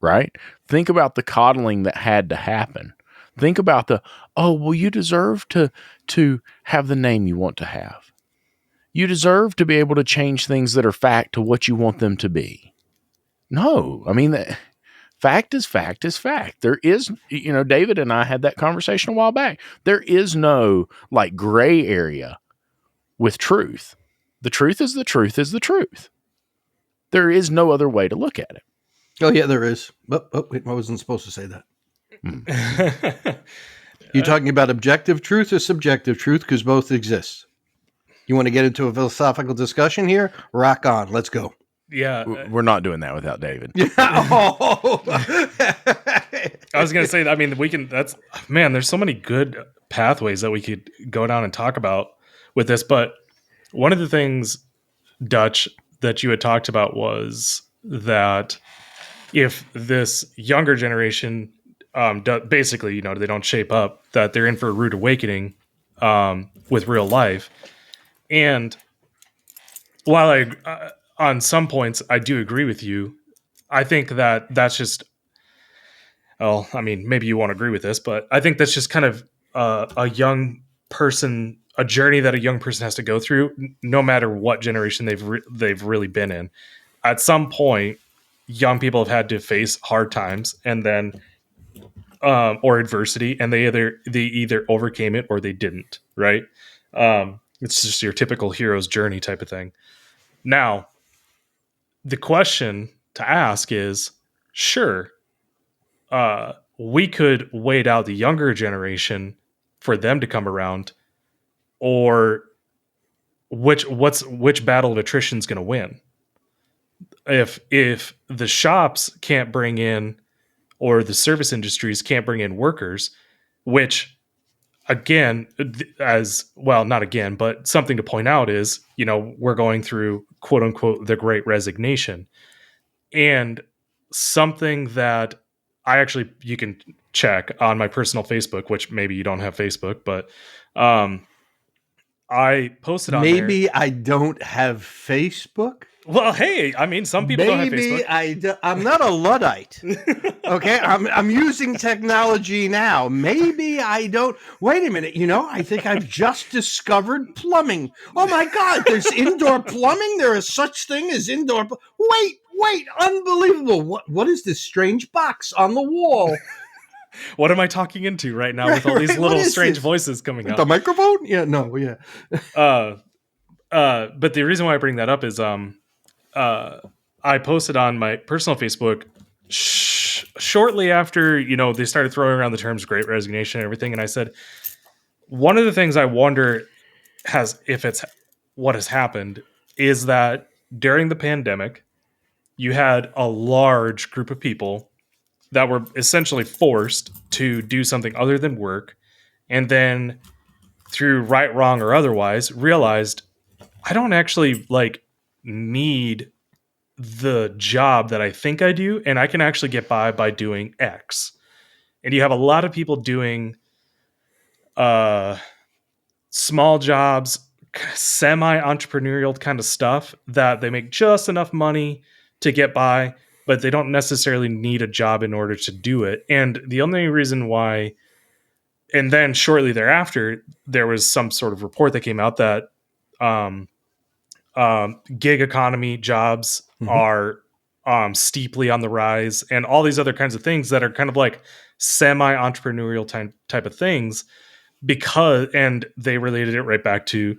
right? Think about the coddling that had to happen. Think about you deserve to have the name you want to have. You deserve to be able to change things that are fact to what you want them to be. No, I mean, fact is fact is fact. There is, David and I had that conversation a while back. There is no gray area with truth. The truth is the truth is the truth. There is no other way to look at it. Oh, yeah, there is. Oh, wait, I wasn't supposed to say that. You talking about objective truth or subjective truth? Because both exist. You want to get into a philosophical discussion here? Rock on. Let's go. Yeah. We're not doing that without David. I was going to say, I mean, there's so many good pathways that we could go down and talk about with this. But one of the things, Dutch, that you had talked about was that if this younger generation basically, they don't shape up, that they're in for a rude awakening with real life. And while on some points I do agree with you, I think that that's just, well, I mean, maybe you won't agree with this, but I think that's just kind of a young person, a journey that a young person has to go through, no matter what generation they've really been in. At some point, young people have had to face hard times, and then or adversity, and they either overcame it or they didn't, right? It's just your typical hero's journey type of thing. Now, the question to ask is, sure, we could wait out the younger generation for them to come around, or which battle of attrition is going to win? If the shops can't bring in, or the service industries can't bring in workers, which again, as well, not again, but something to point out is, we're going through quote unquote the Great Resignation. And something that you can check on my personal Facebook, which maybe you don't have Facebook, but I posted on there. Maybe I don't have Facebook. Well, hey, I mean, some people don't have Facebook. I'm not a Luddite. Okay, I'm using technology now. Maybe I don't. Wait a minute. I think I've just discovered plumbing. Oh my God, there's indoor plumbing. There is such thing as indoor. Wait, unbelievable. What is this strange box on the wall? What am I talking into right now with all these little strange voices coming out? The microphone? Yeah, no, yeah. But the reason why I bring that up is I posted on my personal Facebook shortly after, they started throwing around the terms Great Resignation and everything. And I said, one of the things I wonder what has happened is that during the pandemic, you had a large group of people that were essentially forced to do something other than work. And then through right, wrong, or otherwise realized I don't actually need the job that I think I do, and I can actually get by doing X. And you have a lot of people doing small jobs, semi-entrepreneurial kind of stuff that they make just enough money to get by, but they don't necessarily need a job in order to do it. And the only reason why, and then shortly thereafter, there was some sort of report that came out that gig economy jobs are steeply on the rise, and all these other kinds of things that are kind of like semi-entrepreneurial type of things, and they related it right back to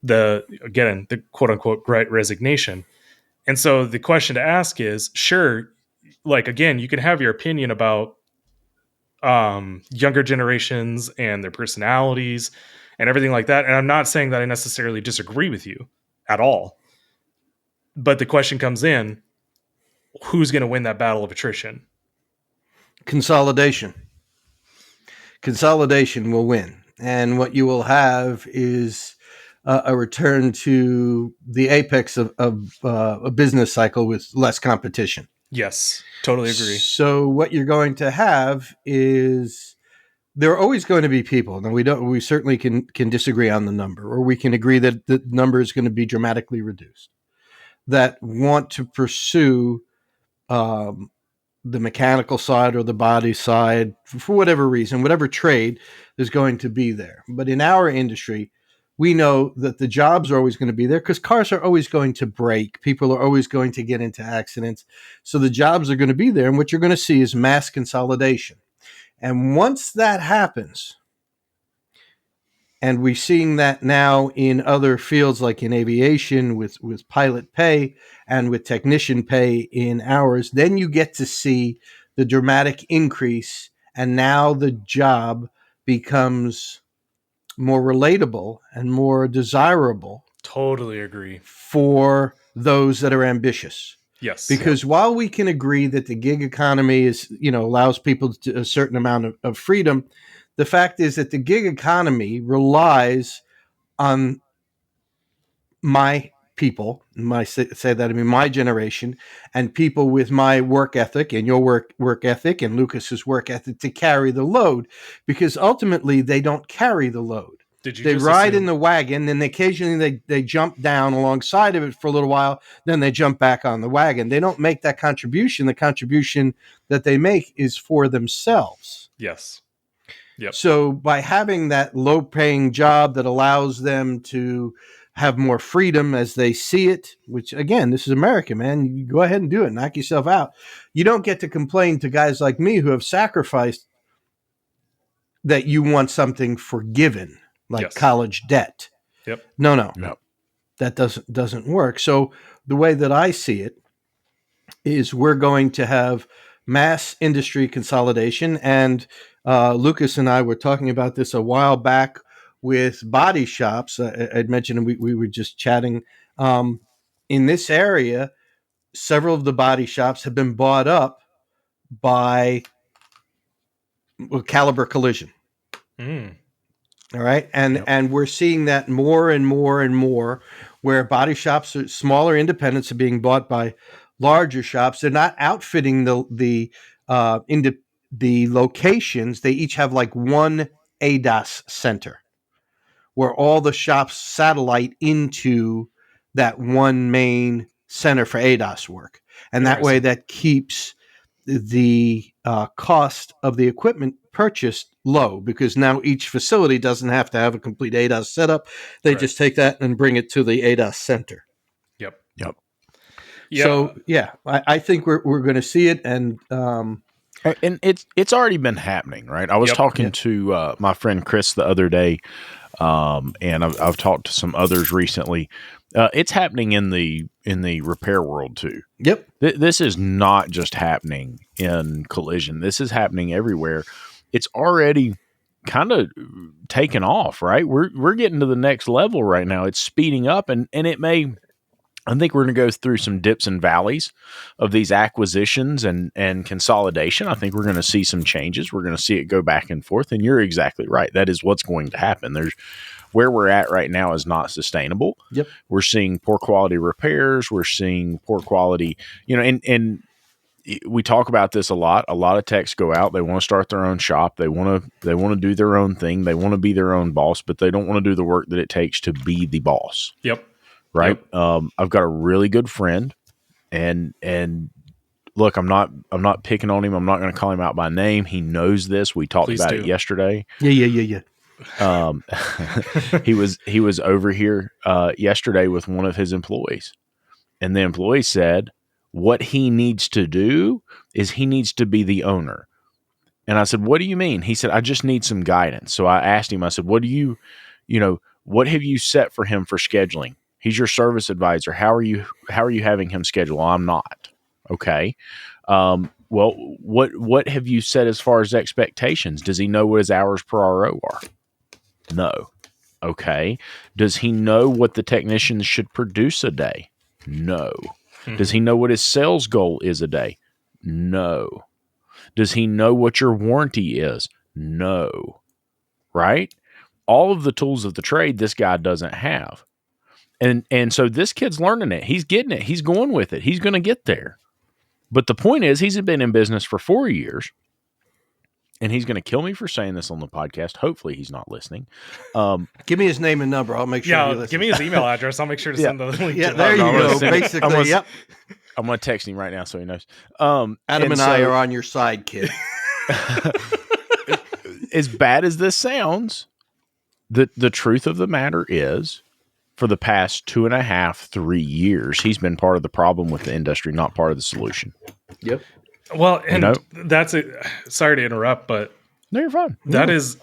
the quote unquote Great Resignation. And so the question to ask is, sure, again, you can have your opinion about younger generations and their personalities and everything like that. And I'm not saying that I necessarily disagree with you at all. But the question comes in, who's going to win that battle of attrition? Consolidation. Consolidation will win. And what you will have is a return to the apex of a business cycle with less competition. Yes, totally agree. So what you're going to have is there are always going to be people. Now we certainly can disagree on the number, or we can agree that the number is going to be dramatically reduced, that want to pursue the mechanical side or the body side for whatever reason, whatever trade is going to be there. But in our industry, we know that the jobs are always going to be there because cars are always going to break. People are always going to get into accidents. So the jobs are going to be there. And what you're going to see is mass consolidation. And once that happens, and we're seeing that now in other fields like in aviation with pilot pay and with technician pay in ours, then you get to see the dramatic increase. And now the job becomes more relatable and more desirable. Totally agree. For those that are ambitious. Yes. Because while we can agree that the gig economy is, allows people a certain amount of freedom, the fact is that the gig economy relies on my people, my generation, and people with my work ethic and your work ethic and Lucas's work ethic to carry the load, because ultimately they don't carry the load. They ride in the wagon, then occasionally they jump down alongside of it for a little while, then they jump back on the wagon. They don't make that contribution. The contribution that they make is for themselves. Yes. Yep. So by having that low-paying job that allows them to have more freedom as they see it, which, again, this is America, man. You go ahead and do it. Knock yourself out. You don't get to complain to guys like me who have sacrificed that you want something forgiven. Like college debt. Yep. No. Yep. That doesn't work. So the way that I see it is we're going to have mass industry consolidation. And Lucas and I were talking about this a while back with body shops. I'd mentioned we were just chatting. In this area, several of the body shops have been bought up by Caliber Collision. Mm. All right. And we're seeing that more and more and more, where body shops, smaller independents, are being bought by larger shops. They're not outfitting the locations. They each have like one ADAS center where all the shops satellite into that one main center for ADAS work. And that way that keeps the cost of the equipment purchased low, because now each facility doesn't have to have a complete ADAS setup. They just take that and bring it to the ADAS center. Yep. Yep. So I think we're going to see it, and it's already been happening, right? I was talking to my friend Chris the other day, and I've talked to some others recently. It's happening in the repair world too. Yep. This is not just happening in collision. This is happening everywhere. It's already kind of taken off, right? We're getting to the next level right now. It's speeding up, and it may. I think we're going to go through some dips and valleys of these acquisitions and consolidation. I think we're going to see some changes. We're going to see it go back and forth. And you're exactly right. That is what's going to happen. Where we're at right now is not sustainable. Yep. We're seeing poor quality repairs. We're seeing poor quality, and we talk about this a lot. A lot of techs go out. They want to start their own shop. They want to do their own thing. They want to be their own boss, but they don't want to do the work that it takes to be the boss. Yep. Right. Yep. I've got a really good friend, and look, I'm not picking on him. I'm not going to call him out by name. He knows this. We talked about it yesterday. Yeah. He was over here yesterday with one of his employees, and the employee said what he needs to do is he needs to be the owner. And I said, what do you mean? He said, I just need some guidance. So I asked him, I said, what have you set for him for scheduling? He's your service advisor. How are you having him schedule? Well, I'm not. Okay. Well, what have you set as far as expectations? Does he know what his hours per RO are? No. Okay. Does he know what the technicians should produce a day? No. Mm-hmm. Does he know what his sales goal is a day? No. Does he know what your warranty is? No. Right? All of the tools of the trade this guy doesn't have. And so this kid's learning it. He's getting it. He's going with it. He's going to get there. But the point is, he's been in business for 4 years, and he's going to kill me for saying this on the podcast. Hopefully he's not listening. Give me his name and number. I'll make sure. Yeah, give me his email address. I'll make sure to send the link. Yeah, there you go. Basically, yep. I'm going to text him right now so he knows. Adam and I are on your side, kid. As bad as this sounds, the truth of the matter is, for the past 2.5, 3 years, he's been part of the problem with the industry, not part of the solution. Yep. Well, and that's it. Sorry to interrupt, but no, you're fine. That is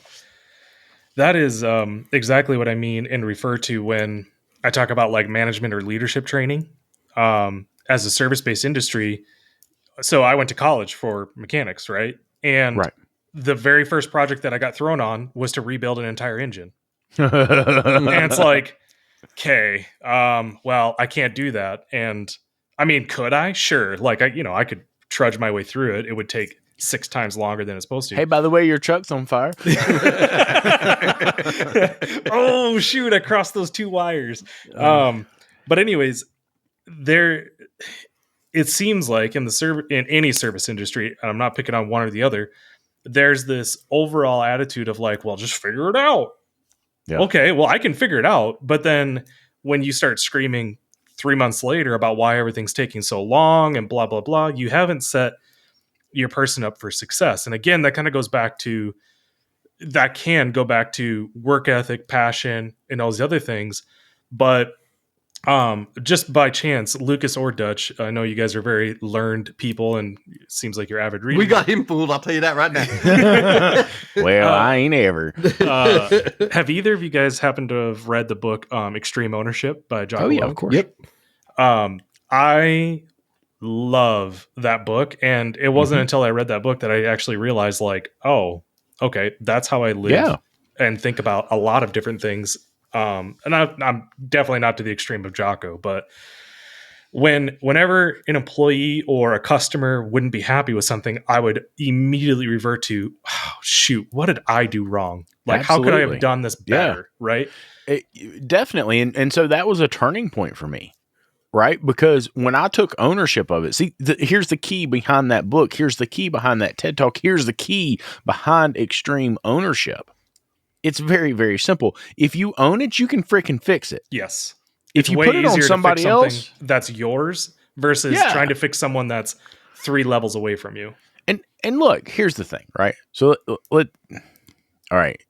exactly what I mean and refer to when I talk about like management or leadership training as a service-based industry. So I went to college for mechanics, right? And the very first project that I got thrown on was to rebuild an entire engine. And it's like, okay, well, I can't do that. And I mean, could I? Sure. Like, I could trudge my way through it. It would take 6 times longer than it's supposed to. Hey, by the way, your truck's on fire. Oh, shoot. I crossed those 2 wires. But anyways, it seems like in any service industry, and I'm not picking on one or the other, there's this overall attitude of like, well, just figure it out. Yeah. Okay, well, I can figure it out. But then when you start screaming 3 months later about why everything's taking so long and blah, blah, blah, you haven't set your person up for success. And again, that kind of can go back to work ethic, passion, and all these other things. But Just by chance, Lucas or Dutch, I know you guys are very learned people, and it seems like you're avid readers. We got him fooled. I'll tell you that right now. Well, I ain't ever. Have either of you guys happened to have read the book Extreme Ownership by Jocko Oh yeah, Willink? of course. Yep. I love that book, and it wasn't until I read that book that I actually realized, like, oh, okay, that's how I live and think about a lot of different things. And I'm definitely not to the extreme of Jocko, but whenever an employee or a customer wouldn't be happy with something, I would immediately revert to, oh, shoot, what did I do wrong? Like, how could I have done this better? Right? Definitely. And so that was a turning point for me, right? Because when I took ownership of it, see, here's the key behind that book. Here's the key behind that TED Talk. Here's the key behind extreme ownership. It's very, very simple. If you own it, you can freaking fix it. Yes. If you put it on somebody else, that's yours versus trying to fix someone that's 3 levels away from you. And look, here's the thing, right? So all right,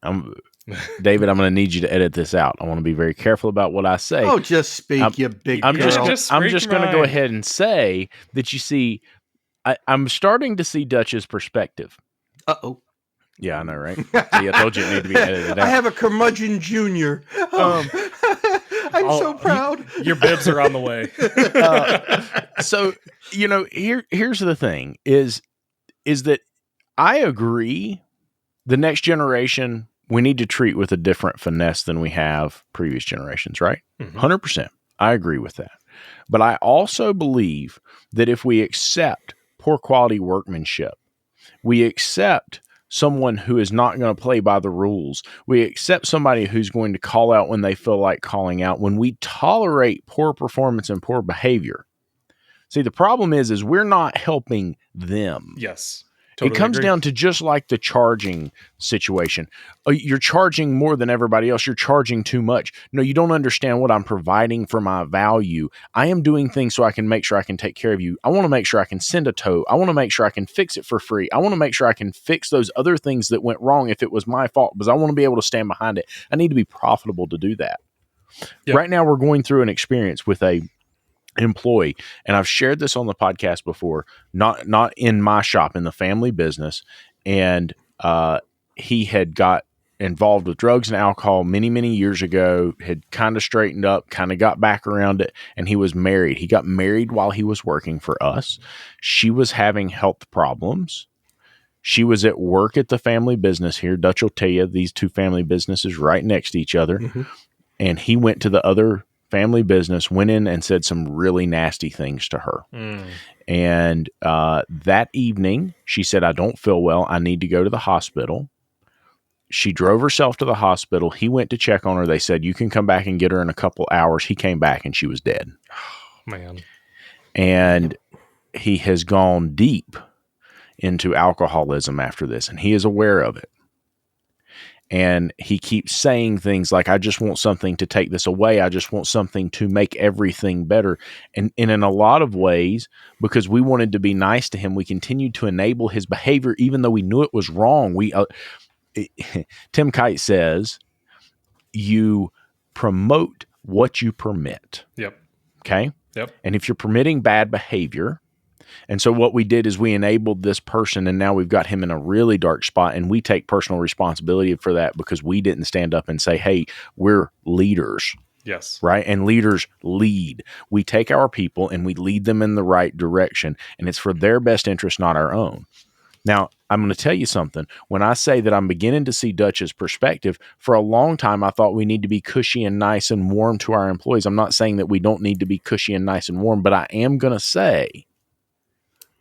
David, I'm going to need you to edit this out. I want to be very careful about what I say. Oh, just speak, you big girl. I'm just going to go ahead and say that, you see, I'm starting to see Dutch's perspective. Uh-oh. Yeah, I know, right? See, I told you it needed to be edited out. I have a curmudgeon junior. I'm so proud. Your bibs are on the way. So, here's the thing is that I agree the next generation, we need to treat with a different finesse than we have previous generations, right? 100%. I agree with that. But I also believe that if we accept poor quality workmanship, we accept someone who is not going to play by the rules, we accept somebody who's going to call out when they feel like calling out, when we tolerate poor performance and poor behavior. See, the problem is we're not helping them. Yes. Totally it comes down to just like the charging situation. You're charging more than everybody else. You're charging too much. No, you don't understand what I'm providing for my value. I am doing things so I can make sure I can take care of you. I want to make sure I can send a tow. I want to make sure I can fix it for free. I want to make sure I can fix those other things that went wrong if it was my fault, because I want to be able to stand behind it. I need to be profitable to do that. Yep. Right now, we're going through an experience with a employee, and I've shared this on the podcast before, not in my shop, in the family business, and he had got involved with drugs and alcohol many years ago, had kind of straightened up, kind of got back around it, and he was married. He got married while he was working for us. She was having health problems. She was at work at the family business here. Dutch will tell you, these two family businesses right next to each other, and he went to the other family business, went in and said some really nasty things to her. And that evening, she said, I don't feel well. I need to go to the hospital. She drove herself to the hospital. He went to check on her. They said, you can come back and get her in a couple hours. He came back and she was dead. Oh, man. And he has gone deep into alcoholism after this, and he is aware of it. And he keeps saying things like, I just want something to take this away. I just want something to make everything better. And in a lot of ways, because we wanted to be nice to him, we continued to enable his behavior, even though we knew it was wrong. Tim Kite says, you promote what you permit. Yep. Okay? Yep. And if you're permitting bad behavior, and so what we did is we enabled this person, and now we've got him in a really dark spot, and we take personal responsibility for that because we didn't stand up and say, hey, we're leaders. Yes. Right? And leaders lead. We take our people and we lead them in the right direction, and it's for their best interest, not our own. Now, I'm going to tell you something. When I say that I'm beginning to see Dutch's perspective, for a long time, I thought we need to be cushy and nice and warm to our employees. I'm not saying that we don't need to be cushy and nice and warm, but I am going to say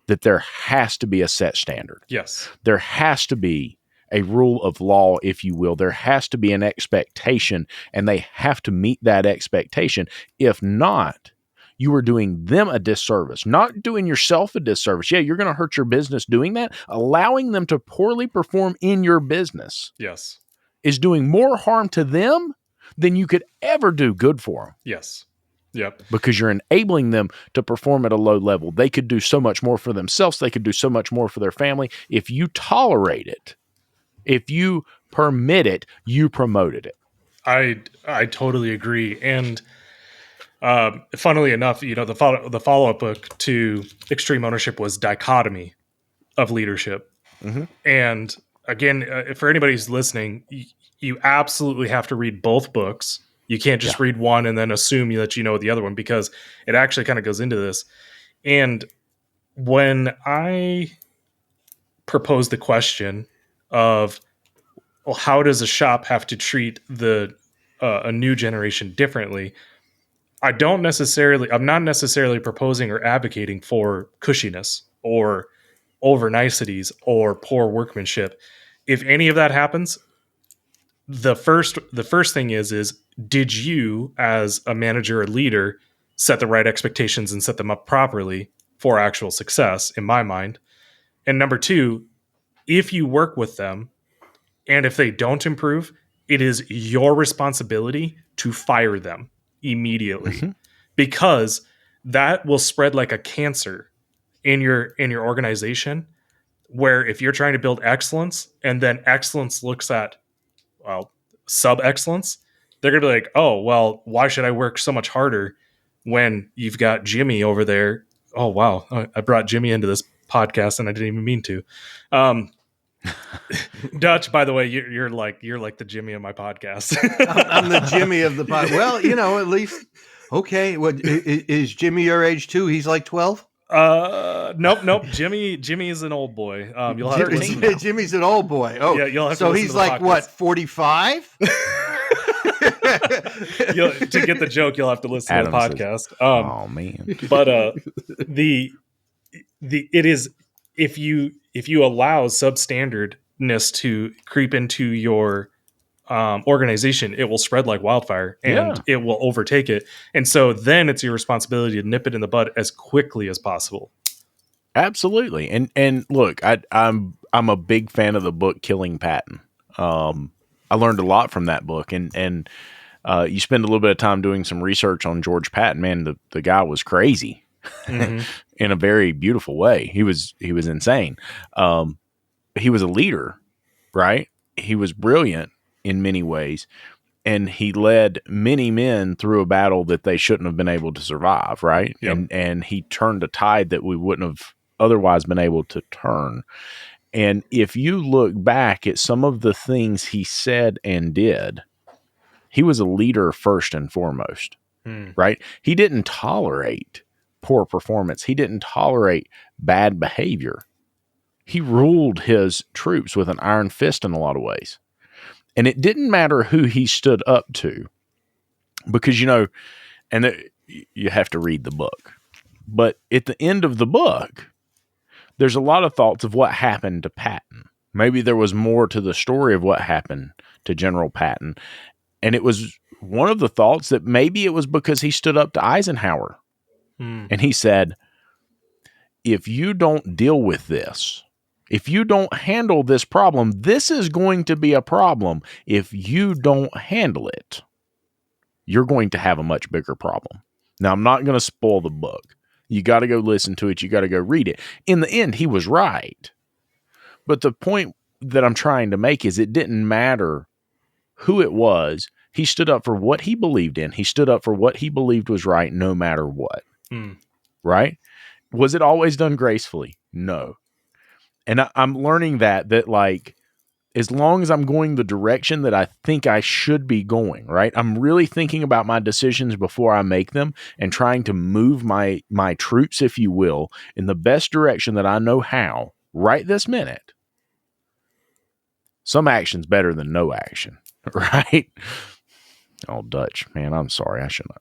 that there has to be a set standard. Yes. There has to be a rule of law, if you will. There has to be an expectation, and they have to meet that expectation. If not, you are doing them a disservice, not doing yourself a disservice. Yeah, you're going to hurt your business doing that. Allowing them to poorly perform in your business Yes. is doing more harm to them than you could ever do good for them. Yes. Yep. Because you're enabling them to perform at a low level. They could do so much more for themselves. They could do so much more for their family. If you tolerate it, if you permit it, you promoted it. I totally agree. And Funnily enough, the follow-up book to Extreme Ownership was Dichotomy of Leadership. Mm-hmm. And again, for anybody who's listening, you absolutely have to read both books. You can't just read one and then assume that you know the other one, because it actually kind of goes into this. And when I proposed the question of, well, how does a shop have to treat a new generation differently? I'm not necessarily proposing or advocating for cushiness or over niceties or poor workmanship. If any of that happens, the first thing is did you, as a manager or leader, set the right expectations and set them up properly for actual success, in my mind? And number two, if you work with them and if they don't improve, it is your responsibility to fire them immediately, because that will spread like a cancer in your organization, where if you're trying to build excellence and then excellence looks at, well, sub excellence, they're going to be like, oh, well, why should I work so much harder when you've got Jimmy over there? Oh, wow. I brought Jimmy into this podcast and I didn't even mean to. Dutch, by the way, you're like the Jimmy of my podcast. I'm the Jimmy of the pod. Well, at least, okay. What is Jimmy your age too? He's like 12. Nope. Jimmy is an old boy. You'll have to listen now. Jimmy's an old boy. Oh, yeah. You'll have so to he's like what, 45? To get the joke, you'll have to listen to the podcast. Oh man! But it is, if you allow substandardness to creep into your organization, it will spread like wildfire and it will overtake it. And so then it's your responsibility to nip it in the bud as quickly as possible. Absolutely. And look, I'm a big fan of the book Killing Patton. I learned a lot from that book, and you spend a little bit of time doing some research on George Patton. Man, the guy was crazy in a very beautiful way. He was insane. He was a leader, right? He was brilliant in many ways, and he led many men through a battle that they shouldn't have been able to survive, right? Yep. And he turned a tide that we wouldn't have otherwise been able to turn. And if you look back at some of the things he said and did, he was a leader first and foremost, right? He didn't tolerate poor performance. He didn't tolerate bad behavior. He ruled his troops with an iron fist in a lot of ways. And it didn't matter who he stood up to, because, you have to read the book. But at the end of the book, there's a lot of thoughts of what happened to Patton. Maybe there was more to the story of what happened to General Patton. And it was one of the thoughts that maybe it was because he stood up to Eisenhower. And he said, if you don't deal with this, if you don't handle this problem, this is going to be a problem. If you don't handle it, you're going to have a much bigger problem. Now, I'm not going to spoil the book. You got to go listen to it. You got to go read it. In the end, he was right. But the point that I'm trying to make is it didn't matter who it was. He stood up for what he believed in. He stood up for what he believed was right, no matter what. Right? Was it always done gracefully? No. And I'm learning that like, as long as I'm going the direction that I think I should be going, right? I'm really thinking about my decisions before I make them and trying to move my troops, if you will, in the best direction that I know how right this minute. Some action's better than no action, right? Oh, Dutch, man, I'm sorry. I shouldn't.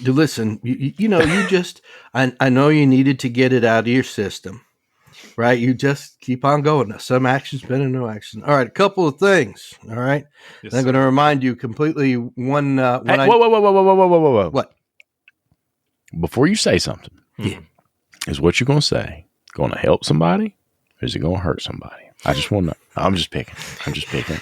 Listen, you just, I know you needed to get it out of your system, right? You just keep on going. Some action's better than no action. All right, a couple of things. All right, yes, I'm going to remind you completely. Whoa! What? Before you say something, is what you're going to say going to help somebody, or is it going to hurt somebody? I just want to know. I'm just picking.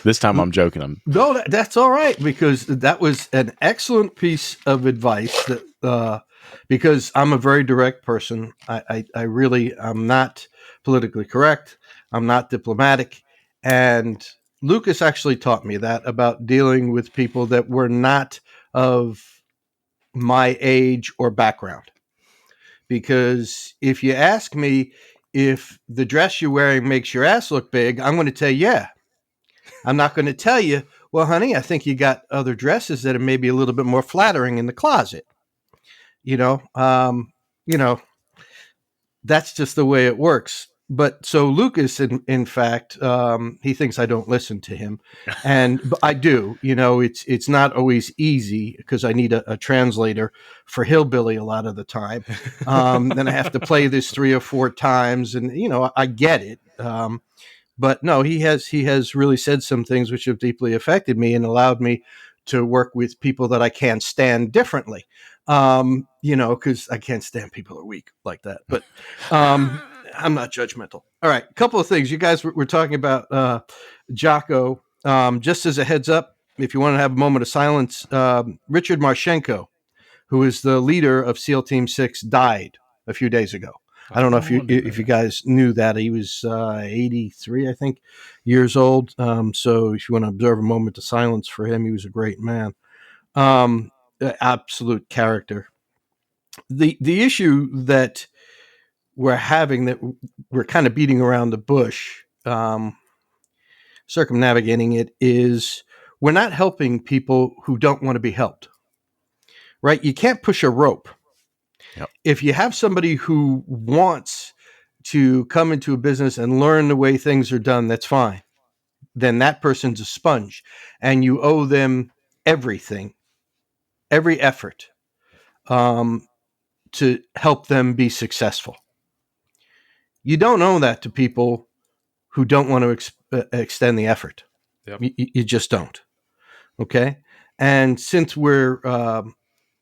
This time I'm joking. No, that's all right, because that was an excellent piece of advice. That because I'm a very direct person. I'm not politically correct. I'm not diplomatic. And Lucas actually taught me that about dealing with people that were not of my age or background. Because if you ask me if the dress you're wearing makes your ass look big, I'm going to tell you, yeah. I'm not going to tell you, well, honey, I think you got other dresses that are maybe a little bit more flattering in the closet. You know, that's just the way it works. But so Lucas, in fact, he thinks I don't listen to him, and I do. It's not always easy because I need a translator for hillbilly a lot of the time. Then I have to play this 3 or 4 times, and I get it. But no, he has really said some things which have deeply affected me and allowed me to work with people that I can't stand differently. Because I can't stand people who are weak like that. But I'm not judgmental. All right, a couple of things. You guys were talking about Jocko. Just as a heads up, if you want to have a moment of silence, Richard Marchenko, who is the leader of SEAL Team 6, died a few days ago. I don't know if you guys knew that. He was 83, I think, years old. So if you want to observe a moment of silence for him, he was a great man. Absolute character. The issue that we're having, that we're kind of beating around the bush, circumnavigating it, is we're not helping people who don't want to be helped. Right? You can't push a rope. Yep. If you have somebody who wants to come into a business and learn the way things are done, that's fine. Then that person's a sponge, and you owe them everything, every effort, to help them be successful. You don't owe that to people who don't want to extend the effort. Yep. You just don't. Okay. And since we're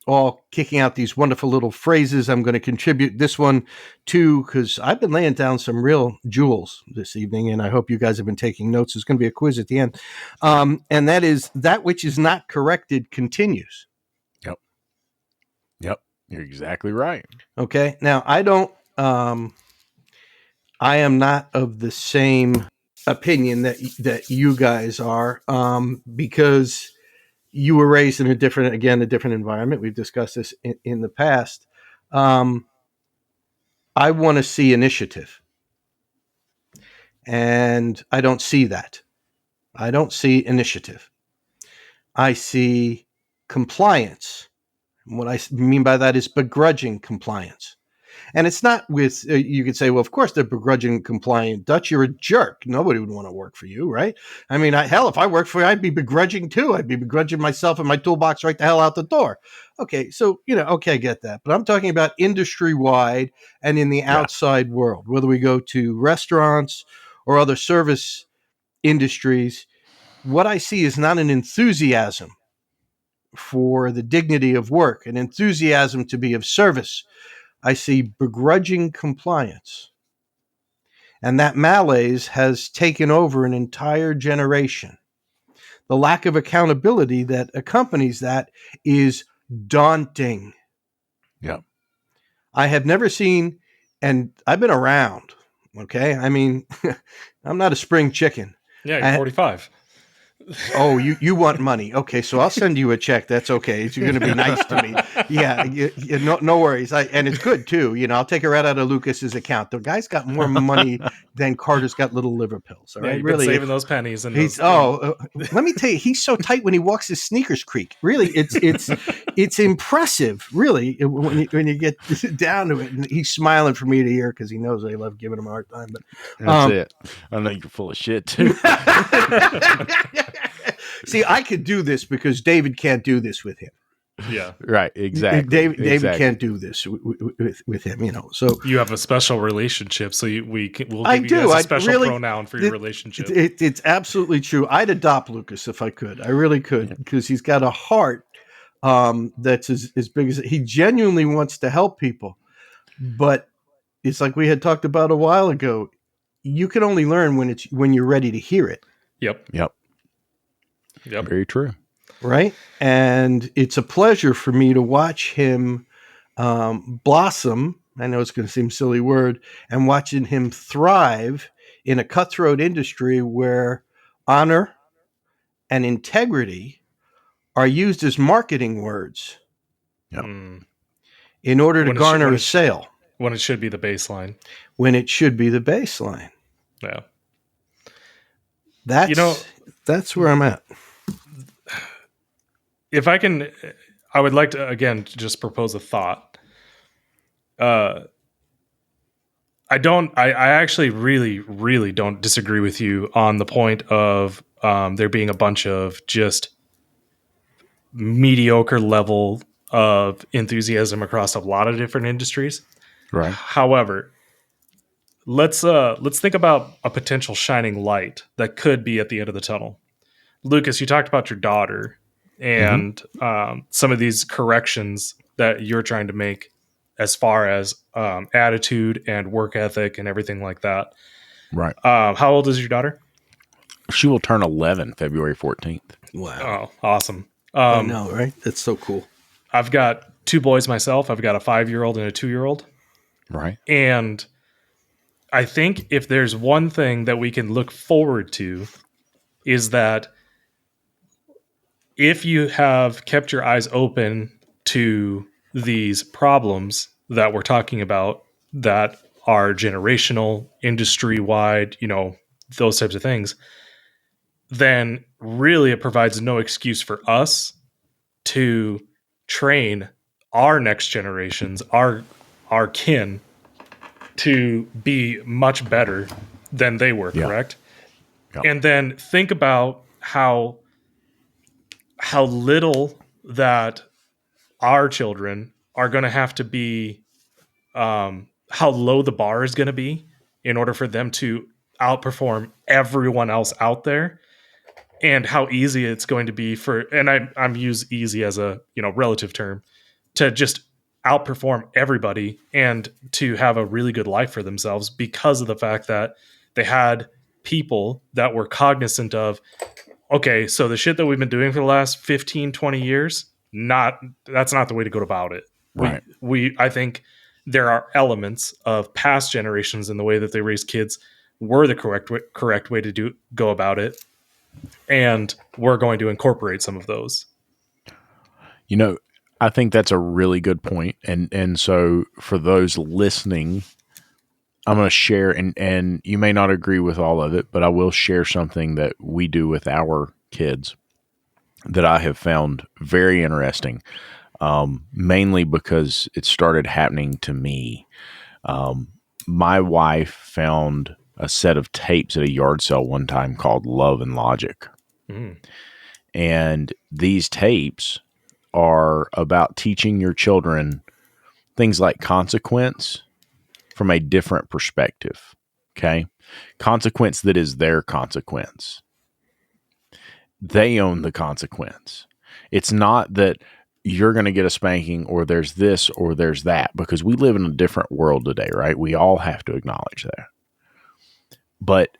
all kicking out these wonderful little phrases, I'm going to contribute this one too, because I've been laying down some real jewels this evening, and I hope you guys have been taking notes. There's going to be a quiz at the end. And that is, that which is not corrected continues. Yep. You're exactly right. Okay. Now, I am not of the same opinion that you guys are, because you were raised in a different environment. We've discussed this in the past. I want to see initiative, and I don't see that. I don't see initiative. I see compliance. And what I mean by that is begrudging compliance. And it's not with, you could say, well, of course they're begrudging compliant. Dutch, you're a jerk. Nobody would want to work for you, right? I mean, hell, if I worked for you, I'd be begrudging too. I'd be begrudging myself and my toolbox right the hell out the door. Okay, so, okay, I get that. But I'm talking about industry-wide and in the outside world, whether we go to restaurants or other service industries. What I see is not an enthusiasm for the dignity of work, an enthusiasm to be of service. I see begrudging compliance. And that malaise has taken over an entire generation. The lack of accountability that accompanies that is daunting. Yeah. I have never seen, and I've been around, okay? I mean, I'm not a spring chicken. Yeah, you're 45. Oh, you want money? Okay, so I'll send you a check. That's okay. You're going to be nice to me. Yeah, no worries. And it's good too. I'll take it right out of Lucas's account. The guy's got more money than Carter's got little liver pills. All right, you've really been saving those pennies. And let me tell you, he's so tight when he walks, his sneakers creak. Really, it's impressive. Really, when you get down to it, and he's smiling from ear to ear because he knows I love giving him a hard time. But that's it. I know you're full of shit too. See, I could do this because David can't do this with him. Yeah, right. Exactly. David can't do this with him. So you have a special relationship. So we'll give you guys a special pronoun for your relationship. It's absolutely true. I'd adopt Lucas if I could. I really could, because he's got a heart that's as big as he genuinely wants to help people. But it's like we had talked about a while ago. You can only learn when you're ready to hear it. Yep. Very true. Right. And it's a pleasure for me to watch him blossom. I know it's going to seem a silly word, and watching him thrive in a cutthroat industry where honor and integrity are used as marketing words Yep. in order to When it should- garner when a it- sale when it should be the baseline. when it should be the baseline. Yeah. That's where I'm at. If I can, I would like to, again, just propose a thought. I actually really, really don't disagree with you on the point of there being a bunch of just mediocre level of enthusiasm across a lot of different industries. Right. However, let's think about a potential shining light that could be at the end of the tunnel. Lucas, you talked about your daughter and some of these corrections that you're trying to make as far as attitude and work ethic and everything like that. Right. How old is your daughter? She will turn 11 February 14th. Wow. Oh, awesome. I know, right? That's so cool. I've got 2 boys myself. I've got a 5-year-old and a 2-year-old. Right. And I think if there's one thing that we can look forward to is that if you have kept your eyes open to these problems that we're talking about that are generational, industry-wide, those types of things, then really it provides no excuse for us to train our next generations, our kin, to be much better than they were, correct? Yep. And then think about how little that our children are going to have to be, how low the bar is going to be in order for them to outperform everyone else out there, and how easy it's going to be for, and I'm use easy as a relative term, to just outperform everybody and to have a really good life for themselves because of the fact that they had people that were cognizant of, okay, so the shit that we've been doing for the last 15, 20 years, that's not the way to go about it. Right. I think there are elements of past generations in the way that they raised kids were the correct way to go about it. And we're going to incorporate some of those. I think that's a really good point. And so for those listening, I'm going to share, and you may not agree with all of it, but I will share something that we do with our kids that I have found very interesting, mainly because it started happening to me. My wife found a set of tapes at a yard sale one time called Love and Logic. And these tapes are about teaching your children things like consequence from a different perspective. Okay. Consequence that is their consequence. They own the consequence. It's not that you're going to get a spanking or there's this or there's that, because we live in a different world today, right? We all have to acknowledge that. But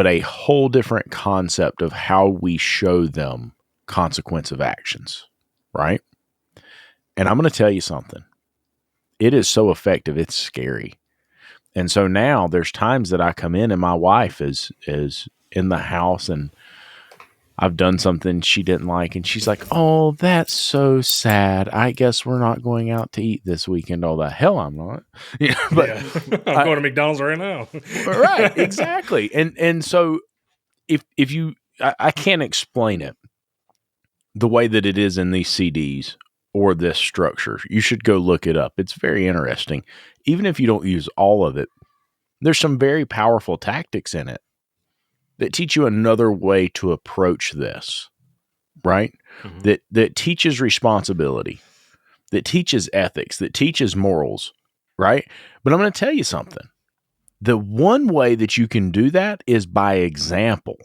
a whole different concept of how we show them consequence of actions, right? And I'm going to tell you something. It is so effective. It's scary. And so now there's times that I come in and my wife is in the house and I've done something she didn't like. And she's like, oh, that's so sad. I guess we're not going out to eat this weekend. Oh, the hell I'm not. But I'm going to McDonald's right now. Right. Exactly. And so if you, I can't explain it the way that it is in these CDs or this structure. You should go look it up. It's very interesting. Even if you don't use all of it, there's some very powerful tactics in it that teach you another way to approach this, right? Mm-hmm. That teaches responsibility, that teaches ethics, that teaches morals, right? But I'm going to tell you something. The one way that you can do that is by example.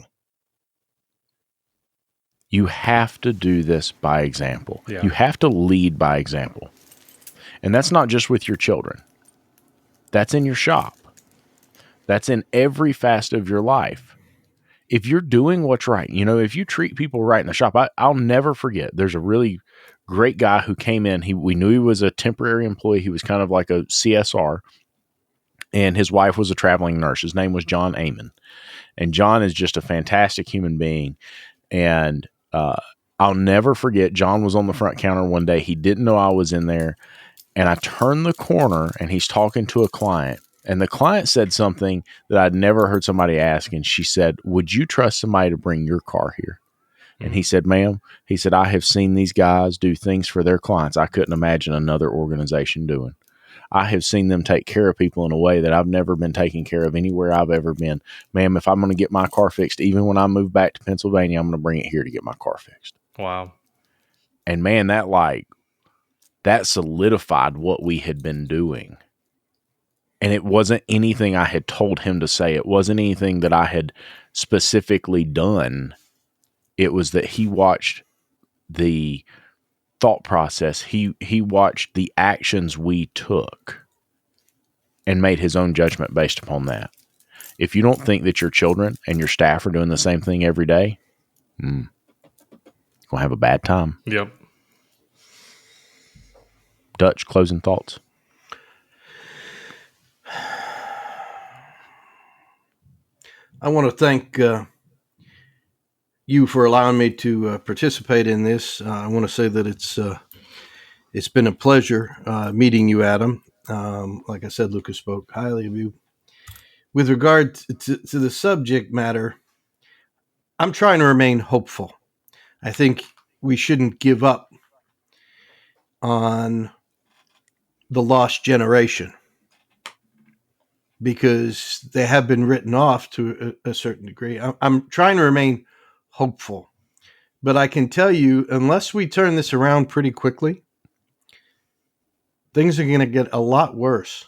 You have to do this by example. Yeah. You have to lead by example. And that's not just with your children. That's in your shop. That's in every facet of your life. If you're doing what's right, if you treat people right in the shop, I'll never forget. There's a really great guy who came in. We knew he was a temporary employee. He was kind of like a CSR. And his wife was a traveling nurse. His name was John Amon. And John is just a fantastic human being. And I'll never forget, John was on the front counter one day. He didn't know I was in there. And I turned the corner and he's talking to a client. And the client said something that I'd never heard somebody ask. And she said, "Would you trust somebody to bring your car here?" And he said, "Ma'am," he said, "I have seen these guys do things for their clients I couldn't imagine another organization doing. I have seen them take care of people in a way that I've never been taken care of anywhere I've ever been. Ma'am, if I'm going to get my car fixed, even when I move back to Pennsylvania, I'm going to bring it here to get my car fixed." Wow. And man, that solidified what we had been doing. And it wasn't anything I had told him to say. It wasn't anything that I had specifically done. It was that he watched the thought process. He watched the actions we took and made his own judgment based upon that. If you don't think that your children and your staff are doing the same thing every day, you're going to have a bad time. Yep. Dutch, closing thoughts? I want to thank you for allowing me to participate in this. I want to say that it's been a pleasure meeting you, Adam. Like I said, Lucas spoke highly of you. With regard to the subject matter, I'm trying to remain hopeful. I think we shouldn't give up on the lost generation because they have been written off to a certain degree. I'm trying to remain hopeful, but I can tell you, unless we turn this around pretty quickly, things are going to get a lot worse,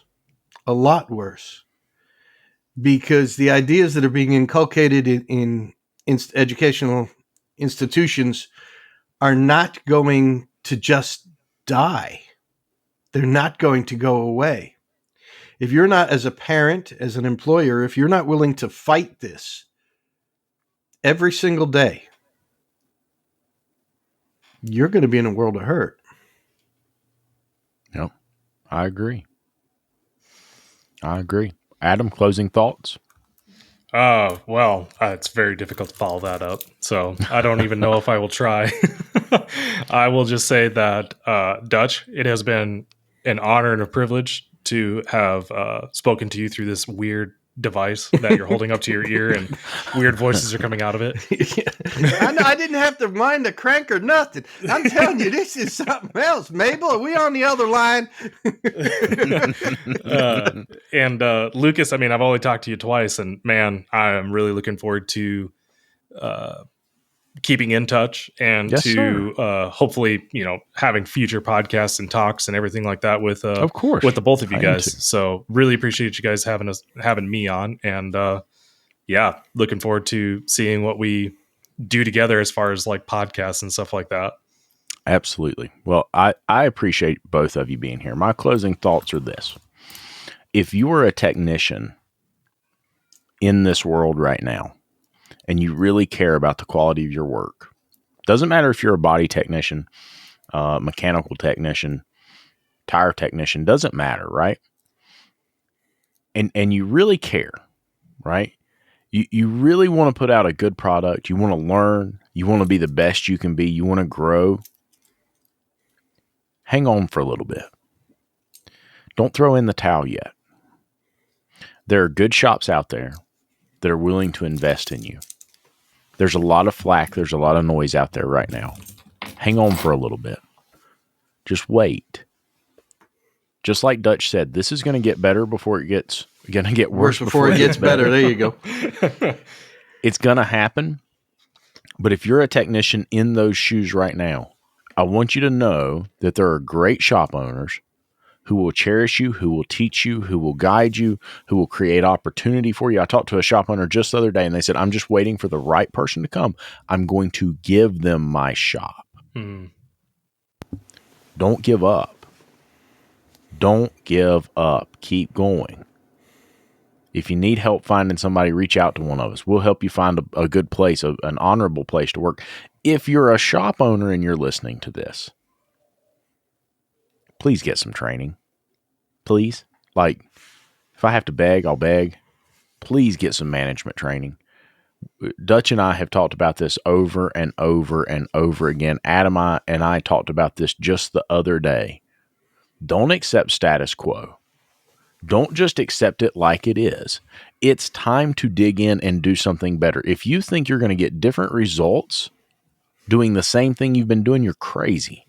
because the ideas that are being inculcated in educational institutions are not going to just die. They're not going to go away. If you're not, as a parent, as an employer, if you're not willing to fight this every single day, you're going to be in a world of hurt. Yep, I agree. Adam, closing thoughts? Well, it's very difficult to follow that up. So I don't even know if I will try. I will just say that, Dutch, it has been an honor and a privilege to have spoken to you through this weird device that you're holding up to your ear and weird voices are coming out of it. I know, I didn't have to mind the crank or nothing. I'm telling you, this is something else. Mabel, are we on the other line? And Lucas, I mean, I've only talked to you twice, and man, I'm really looking forward to keeping in touch and hopefully, having future podcasts and talks and everything like that with of course, with the both of you guys. So really appreciate you guys having me on, and looking forward to seeing what we do together as far as like podcasts and stuff like that. Absolutely. Well, I appreciate both of you being here. My closing thoughts are this. If you are a technician in this world right now, and you really care about the quality of your work, doesn't matter if you're a body technician, mechanical technician, tire technician, doesn't matter, right? And you really care, right? You really want to put out a good product. You want to learn. You want to be the best you can be. You want to grow. Hang on for a little bit. Don't throw in the towel yet. There are good shops out there that are willing to invest in you. There's a lot of flack. There's a lot of noise out there right now. Hang on for a little bit. Just wait. Just like Dutch said, this is going to get better before it gets going to get worse before it gets better. There you go. It's going to happen. But if you're a technician in those shoes right now, I want you to know that there are great shop owners who will cherish you, who will teach you, who will guide you, who will create opportunity for you. I talked to a shop owner just the other day, and they said, I'm just waiting for the right person to come. I'm going to give them my shop. Don't give up. Don't give up. Keep going. If you need help finding somebody, reach out to one of us. We'll help you find a good place, an honorable place to work. If you're a shop owner and you're listening to this, please get some training. Please. Like, if I have to beg, I'll beg. Please get some management training. Dutch and I have talked about this over and over and over again. Adam and I talked about this just the other day. Don't accept status quo. Don't just accept it like it is. It's time to dig in and do something better. If you think you're going to get different results doing the same thing you've been doing, you're crazy.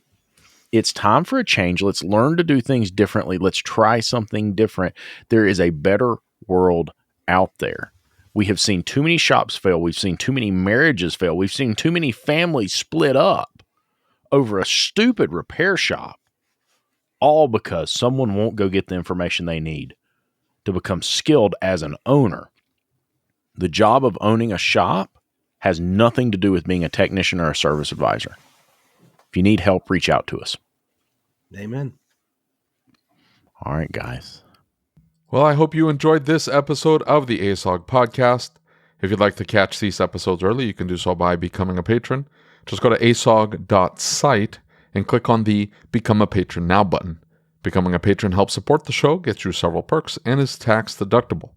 It's time for a change. Let's learn to do things differently. Let's try something different. There is a better world out there. We have seen too many shops fail. We've seen too many marriages fail. We've seen too many families split up over a stupid repair shop, all because someone won't go get the information they need to become skilled as an owner. The job of owning a shop has nothing to do with being a technician or a service advisor. If you need help, reach out to us. Amen. All right, guys. Well, I hope you enjoyed this episode of the ASOG podcast. If you'd like to catch these episodes early, you can do so by becoming a patron. Just go to asog.site and click on the Become a Patron Now button. Becoming a patron helps support the show, gets you several perks, and is tax deductible.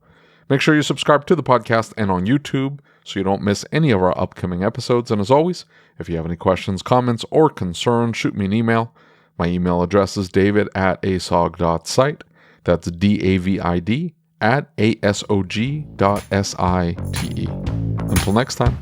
Make sure you subscribe to the podcast and on YouTube so you don't miss any of our upcoming episodes. And as always, if you have any questions, comments, or concerns, shoot me an email. My email address is david@asog.site. That's david@asog.site. Until next time.